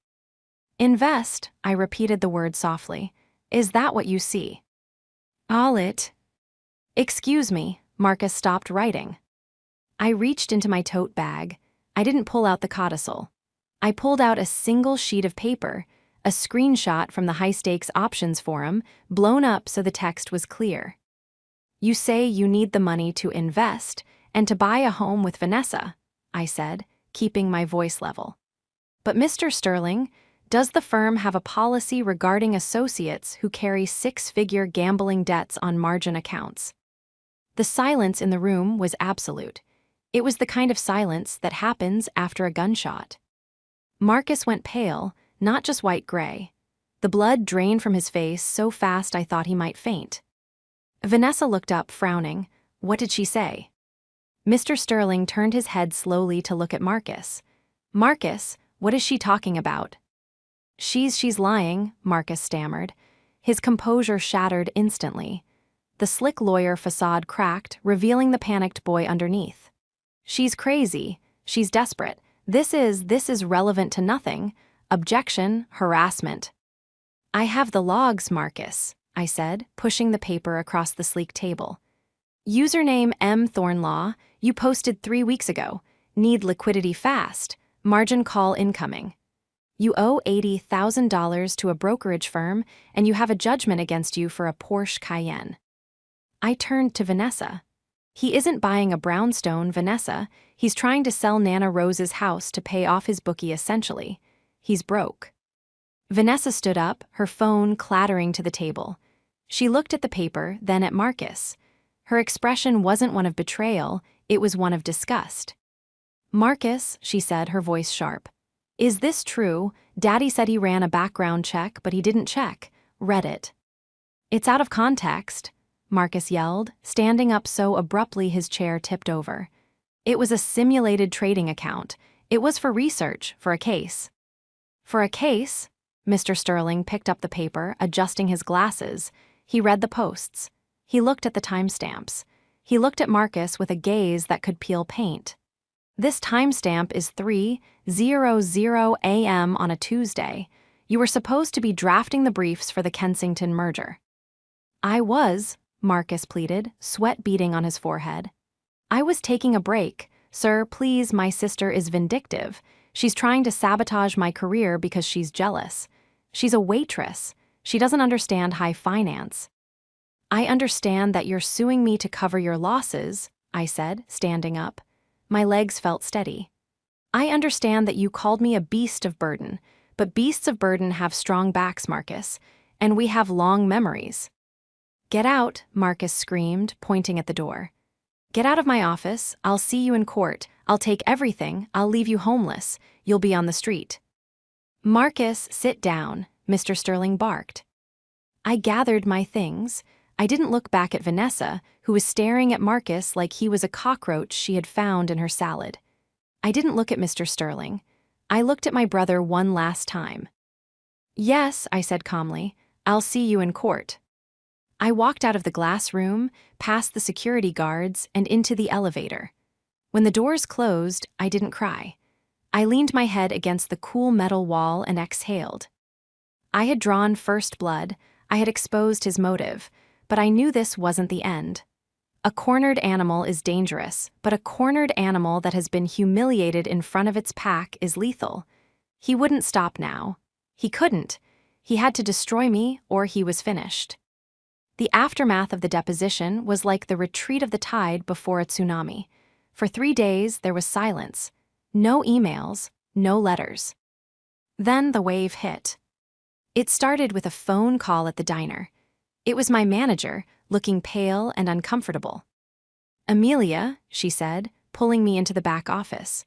"Invest," I repeated the word softly. "Is that what you see?" "All it." "Excuse me," Marcus stopped writing. I reached into my tote bag. I didn't pull out the codicil. I pulled out a single sheet of paper, a screenshot from the high-stakes options forum, blown up so the text was clear. "You say you need the money to invest and to buy a home with Vanessa," I said, keeping my voice level. "But Mr. Sterling, Does the firm have a policy regarding associates who carry six-figure gambling debts on margin accounts? The silence in the room was absolute. It was the kind of silence that happens after a gunshot. Marcus went pale, not just white-gray. The blood drained from his face so fast I thought he might faint. Vanessa looked up, frowning. What did she say? Mr. Sterling turned his head slowly to look at Marcus. Marcus, what is she talking about? She's lying, Marcus stammered. His composure shattered instantly. The slick lawyer facade cracked, revealing the panicked boy underneath. She's crazy. She's desperate. This is relevant to nothing. Objection, harassment. I have the logs, Marcus, I said, pushing the paper across the sleek table. Username M. Thornlaw, you posted 3 weeks ago. Need liquidity fast. Margin call incoming. You owe $80,000 to a brokerage firm, and you have a judgment against you for a Porsche Cayenne. I turned to Vanessa. He isn't buying a brownstone, Vanessa. He's trying to sell Nana Rose's house to pay off his bookie essentially. He's broke. Vanessa stood up, her phone clattering to the table. She looked at the paper, then at Marcus. Her expression wasn't one of betrayal, it was one of disgust. Marcus, she said, her voice sharp. Is this true? Daddy said he ran a background check, but he didn't check. Read it. It's out of context, Marcus yelled, standing up so abruptly his chair tipped over. It was a simulated trading account. It was for research, for a case. For a case? Mr. Sterling picked up the paper, adjusting his glasses. He read the posts. He looked at the timestamps. He looked at Marcus with a gaze that could peel paint. This timestamp is 3:00 a.m. on a Tuesday. You were supposed to be drafting the briefs for the Kensington merger. I was, Marcus pleaded, sweat beading on his forehead. I was taking a break. Sir, please, my sister is vindictive. She's trying to sabotage my career because she's jealous. She's a waitress. She doesn't understand high finance. I understand that you're suing me to cover your losses, I said, standing up. My legs felt steady. I understand that you called me a beast of burden, but beasts of burden have strong backs, Marcus, and we have long memories. Get out, Marcus screamed, pointing at the door. Get out of my office. I'll see you in court. I'll take everything. I'll leave you homeless. You'll be on the street. Marcus, sit down, Mr. Sterling barked. I gathered my things. I didn't look back at Vanessa, who was staring at Marcus like he was a cockroach she had found in her salad. I didn't look at Mr. Sterling. I looked at my brother one last time. Yes, I said calmly, I'll see you in court. I walked out of the glass room, past the security guards, and into the elevator. When the doors closed, I didn't cry. I leaned my head against the cool metal wall and exhaled. I had drawn first blood. I had exposed his motive. But I knew this wasn't the end. A cornered animal is dangerous, but a cornered animal that has been humiliated in front of its pack is lethal. He wouldn't stop now. He couldn't. He had to destroy me, or he was finished. The aftermath of the deposition was like the retreat of the tide before a tsunami. For 3 days, there was silence. No emails, no letters. Then the wave hit. It started with a phone call at the diner. It was my manager, looking pale and uncomfortable. Amelia, she said, pulling me into the back office.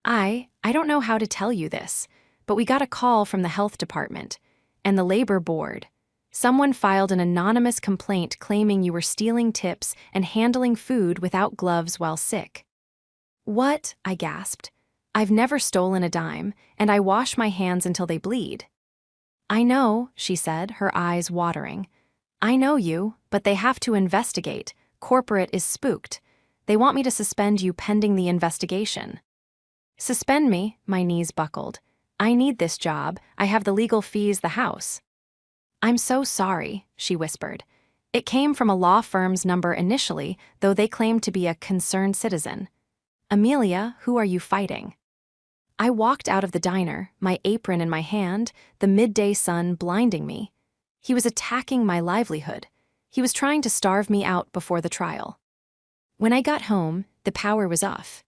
I don't know how to tell you this, but we got a call from the health department and the labor board. Someone filed an anonymous complaint claiming you were stealing tips and handling food without gloves while sick. What? I gasped. I've never stolen a dime, and I wash my hands until they bleed. I know, she said, her eyes watering. I know you, but they have to investigate. Corporate is spooked. They want me to suspend you pending the investigation. Suspend me, my knees buckled. I need this job. I have the legal fees, the house. I'm so sorry, she whispered. It came from a law firm's number initially, though they claimed to be a concerned citizen. Amelia, who are you fighting? I walked out of the diner, my apron in my hand, the midday sun blinding me. He was attacking my livelihood. He was trying to starve me out before the trial. When I got home, the power was off.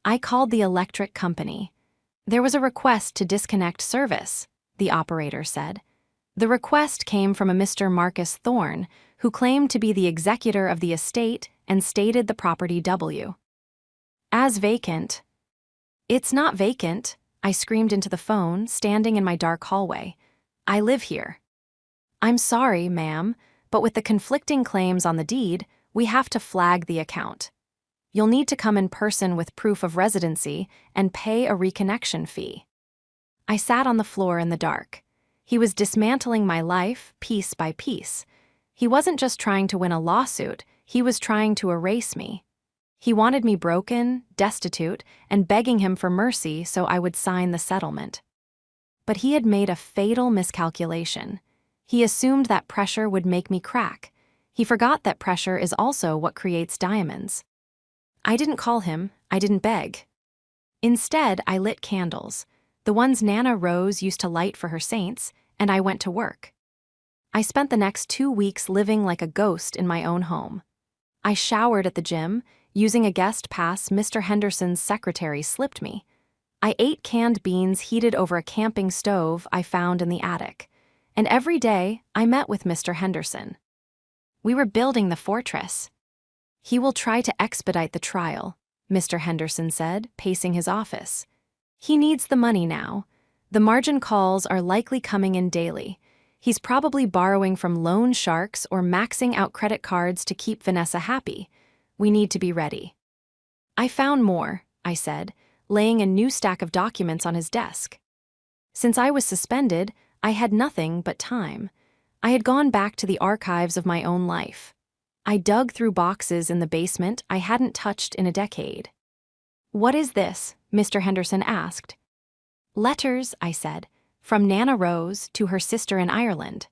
I called the electric company. There was a request to disconnect service. the operator said. The request came from a Mr. Marcus Thorne, who claimed to be the executor of the estate and stated the property W. as vacant. It's not vacant, I screamed into the phone, standing in my dark hallway. I live here. I'm sorry, ma'am, but with the conflicting claims on the deed, we have to flag the account. You'll need to come in person with proof of residency and pay a reconnection fee. I sat on the floor in the dark. He was dismantling my life piece by piece. He wasn't just trying to win a lawsuit, he was trying to erase me. He wanted me broken, destitute, and begging him for mercy so I would sign the settlement. But he had made a fatal miscalculation. He assumed that pressure would make me crack. He forgot that pressure is also what creates diamonds. I didn't call him, I didn't beg. Instead, I lit candles, the ones Nana Rose used to light for her saints, and I went to work. I spent the next 2 weeks living like a ghost in my own home. I showered at the gym, using a guest pass Mr. Henderson's secretary slipped me. I ate canned beans heated over a camping stove I found in the attic. And every day, I met with Mr. Henderson. We were building the fortress. He will try to expedite the trial, Mr. Henderson said, pacing his office. He needs the money now. The margin calls are likely coming in daily. He's probably borrowing from loan sharks or maxing out credit cards to keep Vanessa happy. We need to be ready. I found more, I said, laying a new stack of documents on his desk. Since I was suspended, I had nothing but time. I had gone back to the archives of my own life. I dug through boxes in the basement I hadn't touched in a decade. What is this? Mr. Henderson asked. Letters, I said, from Nana Rose to her sister in Ireland.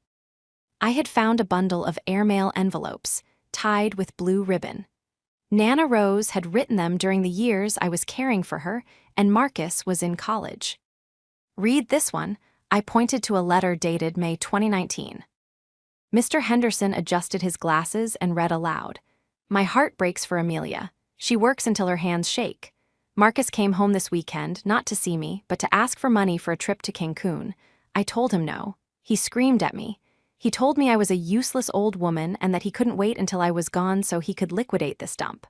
I had found a bundle of airmail envelopes, tied with blue ribbon. Nana Rose had written them during the years I was caring for her, and Marcus was in college. Read this one, I pointed to a letter dated May 2019. Mr. Henderson adjusted his glasses and read aloud. My heart breaks for Amelia. She works until her hands shake. Marcus came home this weekend, not to see me, but to ask for money for a trip to Cancun. I told him no. He screamed at me. He told me I was a useless old woman and that he couldn't wait until I was gone so he could liquidate this dump.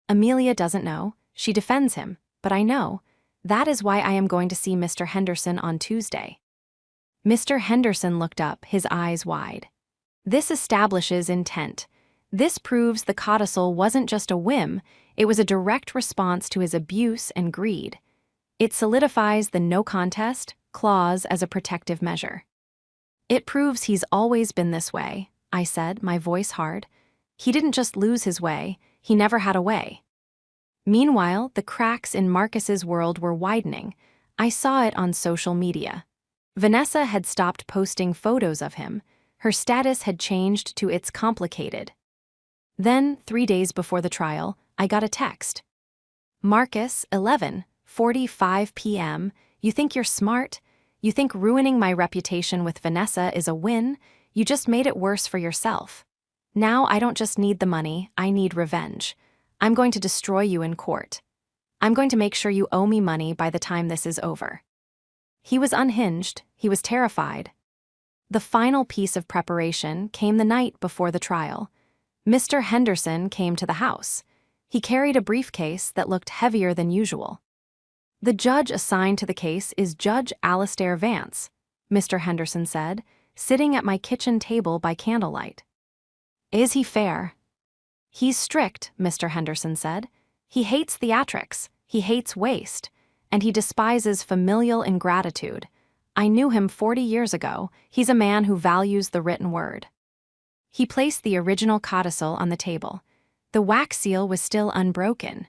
Amelia doesn't know. She defends him, but I know. That is why I am going to see Mr. Henderson on Tuesday. Mr. Henderson looked up, his eyes wide. This establishes intent. This proves the codicil wasn't just a whim, it was a direct response to his abuse and greed. It solidifies the no contest clause as a protective measure. It proves he's always been this way, I said, my voice hard. He didn't just lose his way, he never had a way. Meanwhile, the cracks in Marcus's world were widening. I saw it on social media. Vanessa had stopped posting photos of him. Her status had changed to "it's complicated." Then, 3 days before the trial, I got a text. Marcus, 11:45 p.m. You think you're smart? You think ruining my reputation with Vanessa is a win? You just made it worse for yourself. Now I don't just need the money, I need revenge. I'm going to destroy you in court. I'm going to make sure you owe me money by the time this is over. He was unhinged, he was terrified. The final piece of preparation came the night before the trial. Mr. Henderson came to the house. He carried a briefcase that looked heavier than usual. The judge assigned to the case is Judge Alastair Vance, Mr. Henderson said, sitting at my kitchen table by candlelight. Is he fair? He's strict, Mr. Henderson said. He hates theatrics, he hates waste, and he despises familial ingratitude. I knew him 40 years ago. He's a man who values the written word. He placed the original codicil on the table. The wax seal was still unbroken.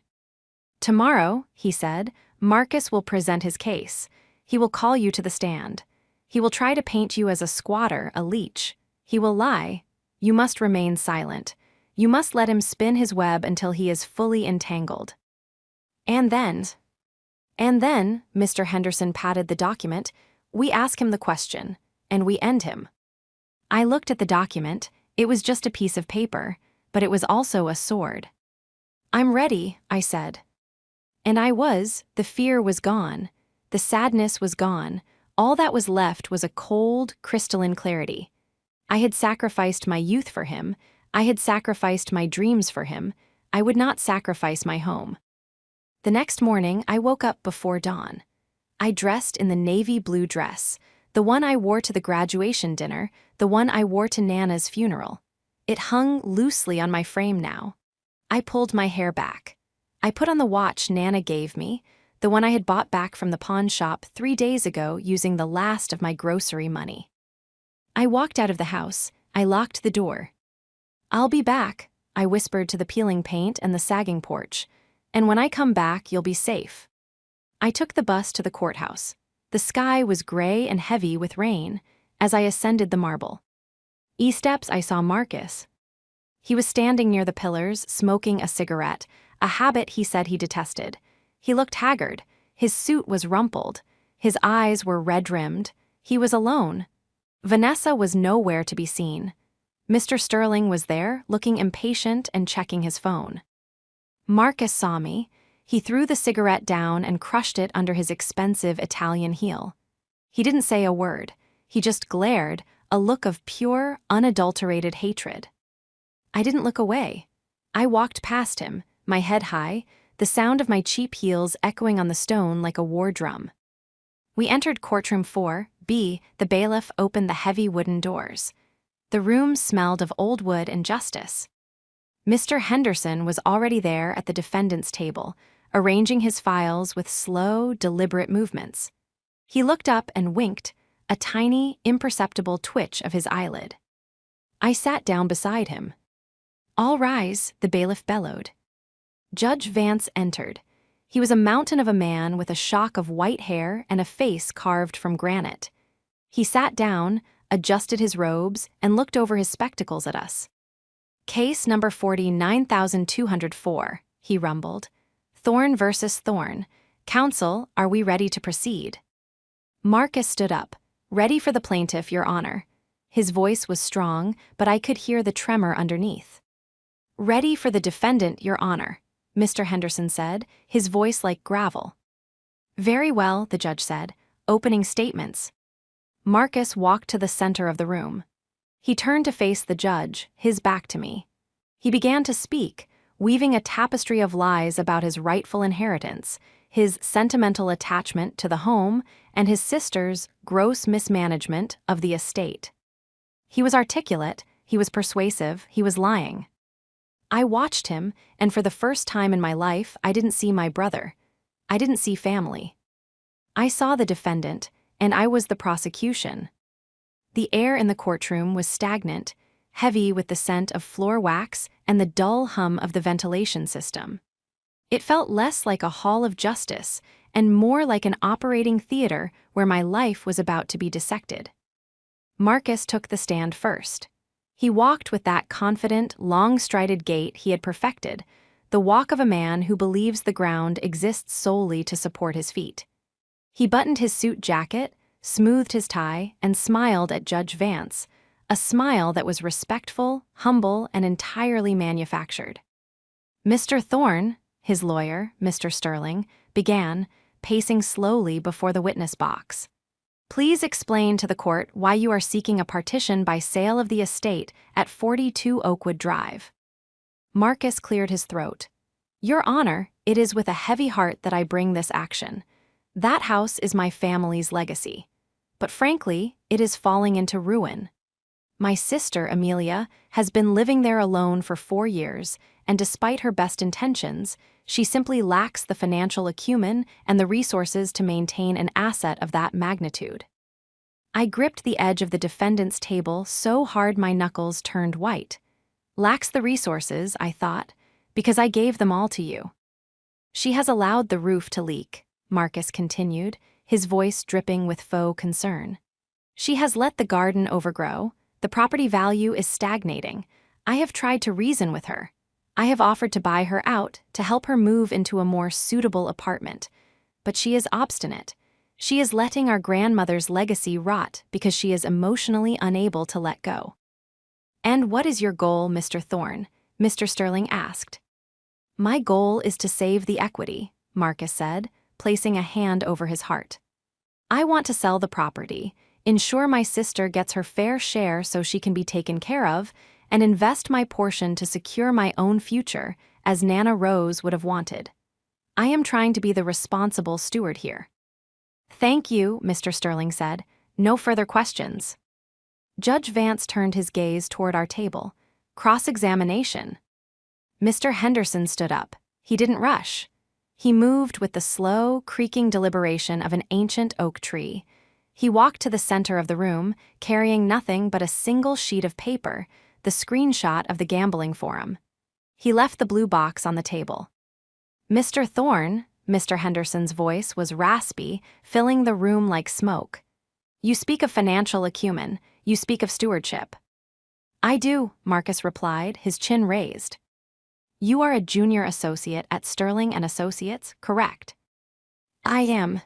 Tomorrow, he said, Marcus will present his case. He will call you to the stand. He will try to paint you as a squatter, a leech. He will lie. You must remain silent. You must let him spin his web until he is fully entangled. And then, Mr. Henderson patted the document, we ask him the question, and we end him. I looked at the document. It was just a piece of paper, but it was also a sword. I'm ready, I said. And I was. The fear was gone. The sadness was gone. All that was left was a cold, crystalline clarity. I had sacrificed my youth for him. I had sacrificed my dreams for him. I would not sacrifice my home. The next morning, I woke up before dawn. I dressed in the navy blue dress, the one I wore to the graduation dinner, the one I wore to Nana's funeral. It hung loosely on my frame now. I pulled my hair back. I put on the watch Nana gave me, the one I had bought back from the pawn shop 3 days ago using the last of my grocery money. I walked out of the house. I locked the door. "I'll be back," I whispered to the peeling paint and the sagging porch. "And when I come back, you'll be safe." I took the bus to the courthouse. The sky was gray and heavy with rain as I ascended the marble. E-steps, I saw Marcus. He was standing near the pillars, smoking a cigarette, a habit he said he detested. He looked haggard. His suit was rumpled. His eyes were red-rimmed. He was alone. Vanessa was nowhere to be seen. Mr. Sterling was there, looking impatient and checking his phone. Marcus saw me. He threw the cigarette down and crushed it under his expensive Italian heel. He didn't say a word. He just glared, a look of pure, unadulterated hatred. I didn't look away. I walked past him, my head high, the sound of my cheap heels echoing on the stone like a war drum. We entered courtroom 4B. The bailiff opened the heavy wooden doors. The room smelled of old wood and justice. Mr. Henderson was already there at the defendant's table, arranging his files with slow, deliberate movements. He looked up and winked, a tiny, imperceptible twitch of his eyelid. I sat down beside him. "All rise," the bailiff bellowed. Judge Vance entered. He was a mountain of a man with a shock of white hair and a face carved from granite. He sat down, adjusted his robes, and looked over his spectacles at us. "Case number 49,204, he rumbled. "Thorne versus Thorne. Counsel, are we ready to proceed?" Marcus stood up. "Ready for the plaintiff, Your Honor." His voice was strong, but I could hear the tremor underneath. "Ready for the defendant, Your Honor," Mr. Henderson said, his voice like gravel. "Very well," the judge said, opening statements. Marcus walked to the center of the room. He turned to face the judge, his back to me. He began to speak, weaving a tapestry of lies about his rightful inheritance, his sentimental attachment to the home, and his sister's gross mismanagement of the estate. He was articulate, he was persuasive, he was lying. I watched him, and for the first time in my life, I didn't see my brother. I didn't see family. I saw the defendant, and I was the prosecution. The air in the courtroom was stagnant, heavy with the scent of floor wax and the dull hum of the ventilation system. It felt less like a hall of justice and more like an operating theater where my life was about to be dissected. Marcus took the stand first. He walked with that confident, long-strided gait he had perfected, the walk of a man who believes the ground exists solely to support his feet. He buttoned his suit jacket, smoothed his tie, and smiled at Judge Vance, a smile that was respectful, humble, and entirely manufactured. "Mr. Thorne," his lawyer, Mr. Sterling, began, pacing slowly before the witness box. "Please explain to the court why you are seeking a partition by sale of the estate at 42 Oakwood Drive." Marcus cleared his throat. "Your Honor, it is with a heavy heart that I bring this action. That house is my family's legacy. But frankly, it is falling into ruin. My sister, Amelia, has been living there alone for 4 years, and despite her best intentions, she simply lacks the financial acumen and the resources to maintain an asset of that magnitude." I gripped the edge of the defendant's table so hard my knuckles turned white. "Lacks the resources," I thought, "because I gave them all to you." "She has allowed the roof to leak," Marcus continued, his voice dripping with faux concern. "She has let the garden overgrow. The property value is stagnating. I have tried to reason with her. I have offered to buy her out to help her move into a more suitable apartment. But she is obstinate. She is letting our grandmother's legacy rot because she is emotionally unable to let go." "And what is your goal, Mr. Thorne?" Mr. Sterling asked. "My goal is to save the equity," Marcus said, placing a hand over his heart. I want to sell the property, ensure my sister gets her fair share so she can be taken care of, and invest my portion to secure my own future, as Nana Rose would have wanted. I am trying to be the responsible steward here." "Thank you," Mr. Sterling said. "No further questions." Judge Vance turned his gaze toward our table. Cross-examination. Mr. Henderson stood up. He didn't rush. He moved with the slow, creaking deliberation of an ancient oak tree. He walked to the center of the room, carrying nothing but a single sheet of paper, the screenshot of the gambling forum. He left the blue box on the table. "Mr. Thorne," Mr. Henderson's voice was raspy, filling the room like smoke. "You speak of financial acumen. You speak of stewardship." "I do," Marcus replied, his chin raised. "You are a junior associate at Sterling and Associates, correct?" "I am."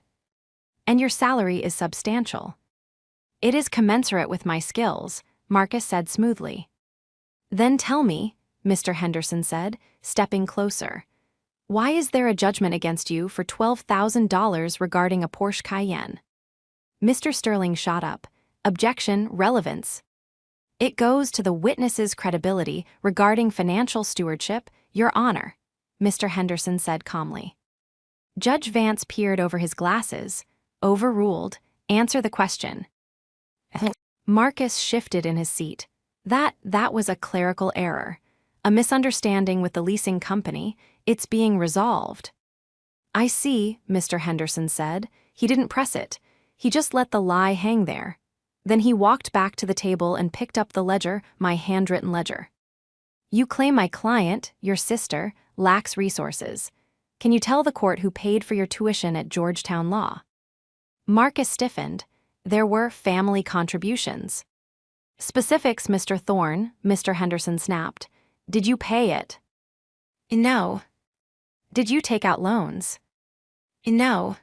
"And your salary is substantial." "It is commensurate with my skills," Marcus said smoothly. "Then tell me," Mr. Henderson said, stepping closer, "why is there a judgment against you for $12,000 regarding a Porsche Cayenne?" Mr. Sterling shot up. "Objection, relevance." "It goes to the witness's credibility regarding financial stewardship, Your Honor," Mr. Henderson said calmly. Judge Vance peered over his glasses. "Overruled. Answer the question." Marcus shifted in his seat. That was a clerical error. A misunderstanding with the leasing company. It's being resolved." "I see," Mr. Henderson said. He didn't press it. He just let the lie hang there. Then he walked back to the table and picked up the ledger, my handwritten ledger. "You claim my client, your sister, lacks resources. Can you tell the court who paid for your tuition at Georgetown Law?" Marcus stiffened. "There were family contributions." "Specifics, Mr. Thorne," Mr. Henderson snapped. "Did you pay it?" "No." "Did you take out loans?" "No."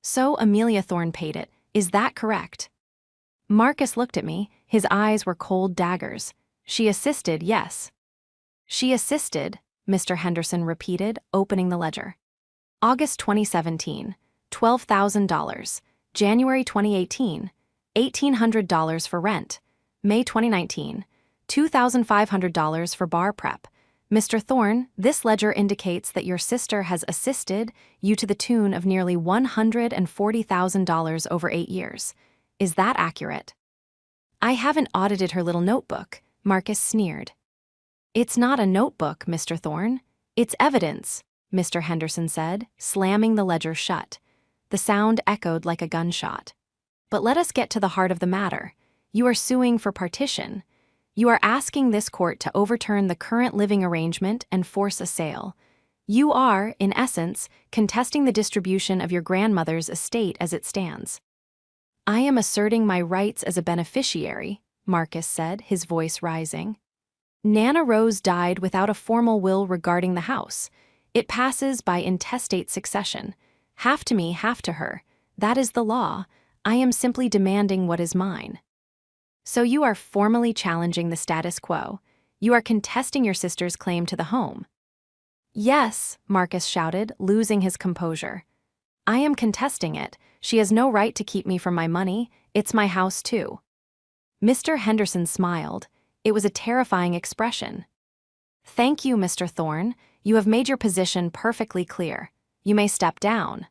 "So Amelia Thorne paid it. Is that correct?" Marcus looked at me. His eyes were cold daggers. "She assisted, yes." "She assisted," Mr. Henderson repeated, opening the ledger. "August 2017, $12,000. January 2018, $1,800 for rent. May 2019, $2,500 for bar prep. Mr. Thorne, this ledger indicates that your sister has assisted you to the tune of nearly $140,000 over 8 years. Is that accurate?" "I haven't audited her little notebook," Marcus sneered. "It's not a notebook, Mr. Thorne. It's evidence," Mr. Henderson said, slamming the ledger shut. The sound echoed like a gunshot. "But let us get to the heart of the matter. You are suing for partition. You are asking this court to overturn the current living arrangement and force a sale. You are, in essence, contesting the distribution of your grandmother's estate as it stands." "I am asserting my rights as a beneficiary," Marcus said, his voice rising. "Nana Rose died without a formal will regarding the house. It passes by intestate succession. Half to me, half to her. That is the law. I am simply demanding what is mine." "So you are formally challenging the status quo. You are contesting your sister's claim to the home." "Yes," Marcus shouted, losing his composure. "I am contesting it. She has no right to keep me from my money. It's my house, too." Mr. Henderson smiled. It was a terrifying expression. "Thank you, Mr. Thorne. You have made your position perfectly clear. You may step down."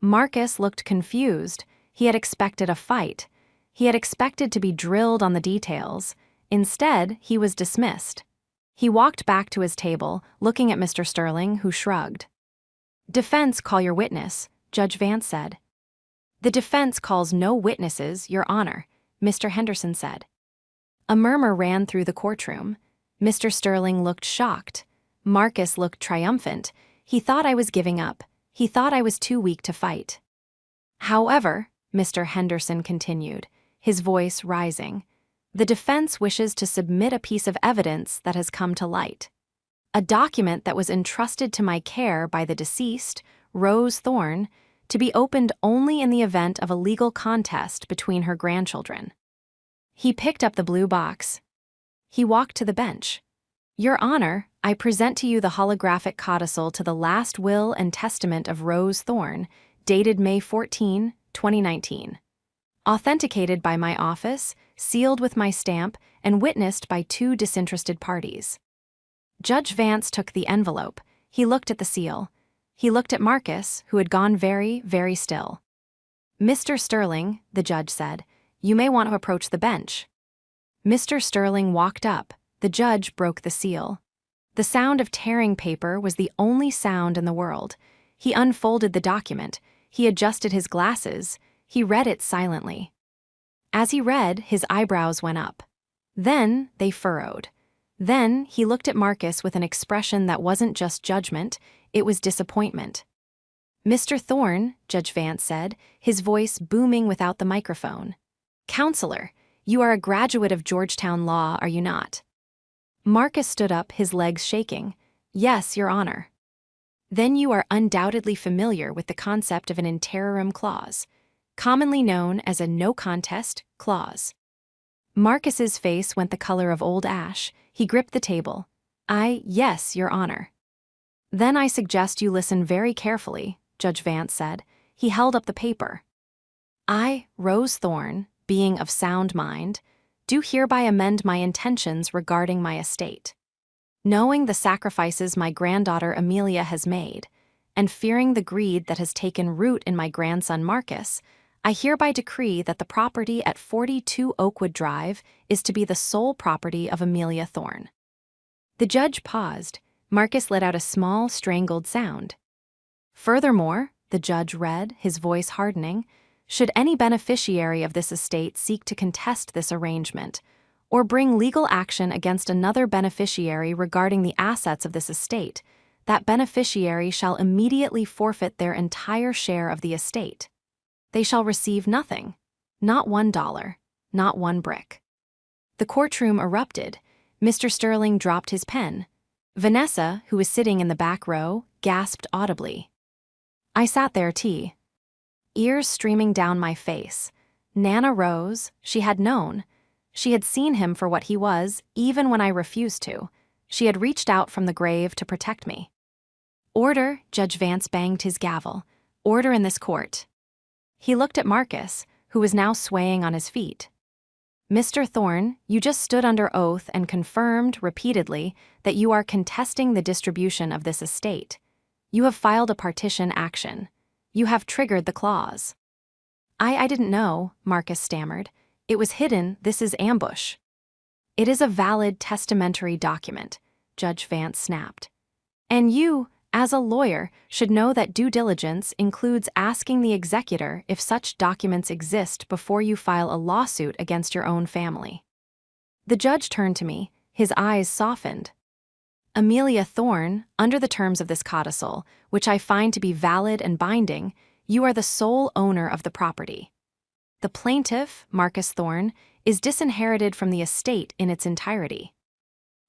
Marcus looked confused. He had expected a fight. He had expected to be drilled on the details. Instead, he was dismissed. He walked back to his table, looking at Mr. Sterling, who shrugged. "Defense, call your witness," Judge Vance said. "The defense calls no witnesses, Your Honor," Mr. Henderson said. A murmur ran through the courtroom. Mr. Sterling looked shocked. Marcus looked triumphant. He thought I was giving up. He thought I was too weak to fight. "However," Mr. Henderson continued, his voice rising, "the defense wishes to submit a piece of evidence that has come to light. A document that was entrusted to my care by the deceased, Rose Thorne, to be opened only in the event of a legal contest between her grandchildren." He picked up the blue box. He walked to the bench. "Your Honor, I present to you the holographic codicil to the last will and testament of Rose Thorne, dated May 14, 2019. Authenticated by my office, sealed with my stamp, and witnessed by 2 disinterested parties. Judge Vance took the envelope. He looked at the seal. He looked at Marcus, who had gone very, very still. "Mr. Sterling," the judge said, "you may want to approach the bench." Mr. Sterling walked up. The judge broke the seal. The sound of tearing paper was the only sound in the world. He unfolded the document. He adjusted his glasses. He read it silently. As he read, his eyebrows went up. Then they furrowed. Then he looked at Marcus with an expression that wasn't just judgment, it was disappointment. "Mr. Thorne," Judge Vance said, his voice booming without the microphone. "Counselor, you are a graduate of Georgetown Law, are you not?" Marcus stood up, his legs shaking. "Yes, Your Honor." "Then you are undoubtedly familiar with the concept of an in terrorem clause, commonly known as a no contest clause." Marcus's face went the color of old ash. He gripped the table. "Yes, Your Honor." "Then I suggest you listen very carefully," Judge Vance said. He held up the paper. "I, Rose Thorne, being of sound mind, do hereby amend my intentions regarding my estate. Knowing the sacrifices my granddaughter Amelia has made, and fearing the greed that has taken root in my grandson Marcus, I hereby decree that the property at 42 Oakwood Drive is to be the sole property of Amelia Thorne." The judge paused. Marcus let out a small, strangled sound. "Furthermore," the judge read, his voice hardening, "should any beneficiary of this estate seek to contest this arrangement, or bring legal action against another beneficiary regarding the assets of this estate, that beneficiary shall immediately forfeit their entire share of the estate. They shall receive nothing, not $1, not one brick." The courtroom erupted. Mr. Sterling dropped his pen. Vanessa, who was sitting in the back row, gasped audibly. I sat there, ears streaming down my face. Nana Rose, she had known. She had seen him for what he was, even when I refused to. She had reached out from the grave to protect me. "Order," Judge Vance banged his gavel. "Order in this court." He looked at Marcus, who was now swaying on his feet. "Mr. Thorne, you just stood under oath and confirmed repeatedly that you are contesting the distribution of this estate. You have filed a partition action. You have triggered the clause." I didn't know," Marcus stammered. "It was hidden. This is ambush." "It is a valid testamentary document," Judge Vance snapped. "And you, as a lawyer, should know that due diligence includes asking the executor if such documents exist before you file a lawsuit against your own family." The judge turned to me, his eyes softened. "Amelia Thorne, under the terms of this codicil, which I find to be valid and binding, you are the sole owner of the property. The plaintiff, Marcus Thorne, is disinherited from the estate in its entirety."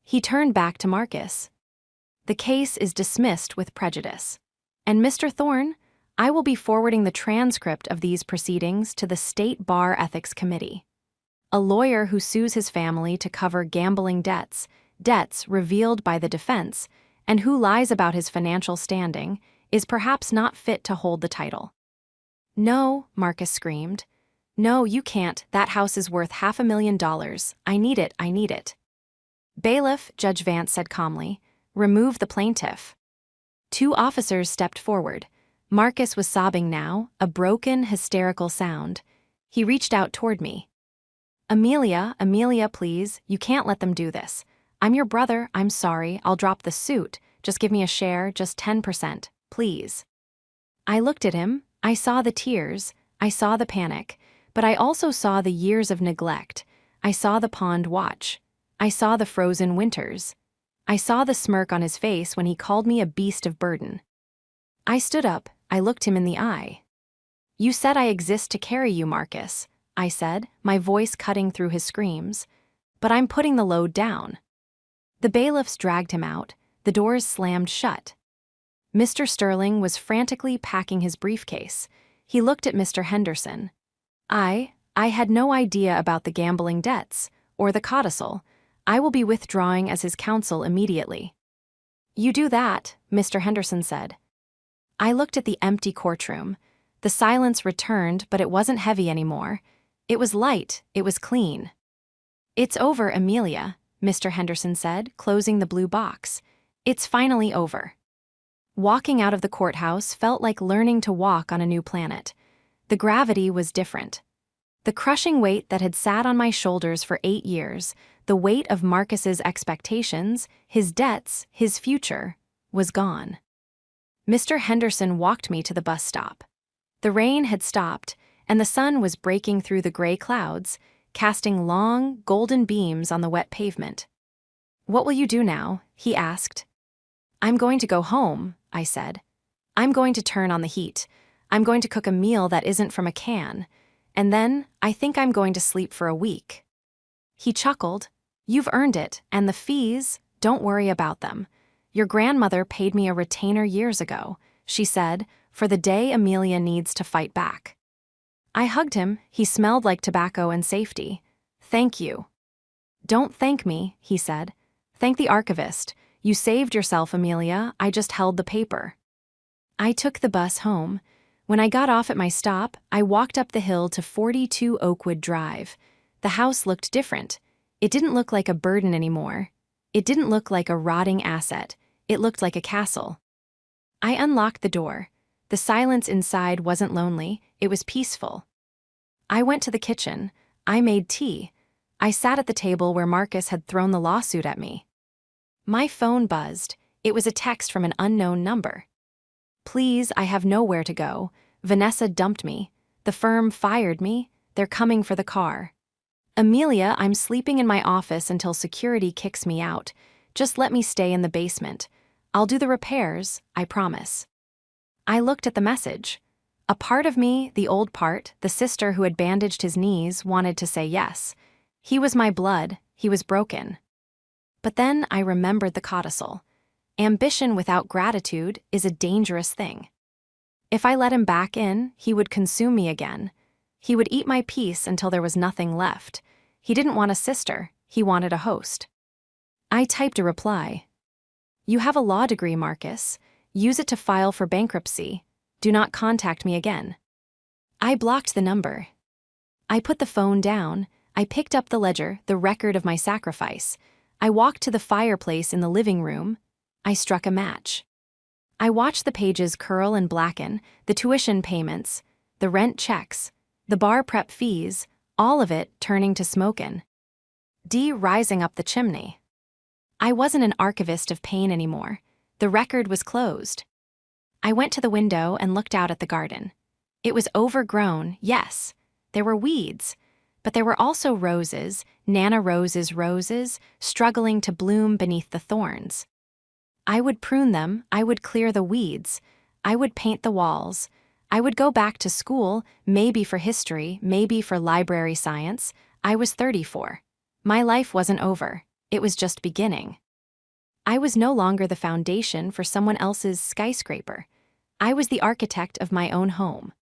He turned back to Marcus. "The case is dismissed with prejudice. And Mr. Thorne, I will be forwarding the transcript of these proceedings to the State Bar Ethics Committee. A lawyer who sues his family to cover gambling debts revealed by the defense, and who lies about his financial standing, is perhaps not fit to hold the title." "No," Marcus screamed. "No, you can't. That house is worth $500,000. I need it, I need it." "Bailiff," Judge Vance said calmly, "remove the plaintiff." 2 officers stepped forward. Marcus was sobbing now, a broken, hysterical sound. He reached out toward me. Amelia, please, you can't let them do this. I'm your brother, I'm sorry, I'll drop the suit. Just give me a share, just 10%, please." I looked at him. I saw the tears. I saw the panic. But I also saw the years of neglect. I saw the pond watch. I saw the frozen winters. I saw the smirk on his face when he called me a beast of burden. I stood up. I looked him in the eye. "You said I exist to carry you, Marcus," I said, my voice cutting through his screams. "But I'm putting the load down." The bailiffs dragged him out. The doors slammed shut. Mr. Sterling was frantically packing his briefcase. He looked at Mr. Henderson. I had no idea about the gambling debts, or the codicil. I will be withdrawing as his counsel immediately." "You do that," Mr. Henderson said. I looked at the empty courtroom. The silence returned, but it wasn't heavy anymore. It was light, it was clean. "It's over, Amelia," Mr. Henderson said, closing the blue box. "It's finally over." Walking out of the courthouse felt like learning to walk on a new planet. The gravity was different. The crushing weight that had sat on my shoulders for 8 years, the weight of Marcus's expectations, his debts, his future, was gone. Mr. Henderson walked me to the bus stop. The rain had stopped, and the sun was breaking through the gray clouds, casting long, golden beams on the wet pavement. "What will you do now?" he asked. "I'm going to go home," I said. "I'm going to turn on the heat. I'm going to cook a meal that isn't from a can. And then, I think I'm going to sleep for a week." He chuckled. "You've earned it, and the fees, don't worry about them. Your grandmother paid me a retainer years ago," she said, "for the day Amelia needs to fight back." I hugged him. He smelled like tobacco and safety. "Thank you." "Don't thank me," he said. "Thank the archivist. You saved yourself, Amelia. I just held the paper." I took the bus home. When I got off at my stop, I walked up the hill to 42 Oakwood Drive. The house looked different. It didn't look like a burden anymore. It didn't look like a rotting asset. It looked like a castle. I unlocked the door. The silence inside wasn't lonely, it was peaceful. I went to the kitchen. I made tea. I sat at the table where Marcus had thrown the lawsuit at me. My phone buzzed. It was a text from an unknown number. "Please, I have nowhere to go. Vanessa dumped me. The firm fired me. They're coming for the car. Amelia, I'm sleeping in my office until security kicks me out. Just let me stay in the basement. I'll do the repairs, I promise." I looked at the message. A part of me, the old part, the sister who had bandaged his knees, wanted to say yes. He was my blood, he was broken. But then I remembered the codicil. Ambition without gratitude is a dangerous thing. If I let him back in, he would consume me again. He would eat my peace until there was nothing left. He didn't want a sister, he wanted a host. I typed a reply. "You have a law degree, Marcus. Use it to file for bankruptcy. Do not contact me again." I blocked the number. I put the phone down. I picked up the ledger, the record of my sacrifice. I walked to the fireplace in the living room. I struck a match. I watched the pages curl and blacken, the tuition payments, the rent checks, the bar prep fees, all of it turning to smokin'. Rising up the chimney. I wasn't an archivist of pain anymore. The record was closed. I went to the window and looked out at the garden. It was overgrown, yes. There were weeds, but there were also roses, Nana Rose's roses, struggling to bloom beneath the thorns. I would prune them, I would clear the weeds, I would paint the walls, I would go back to school, maybe for history, maybe for library science. I was 34. My life wasn't over, it was just beginning. I was no longer the foundation for someone else's skyscraper. I was the architect of my own home.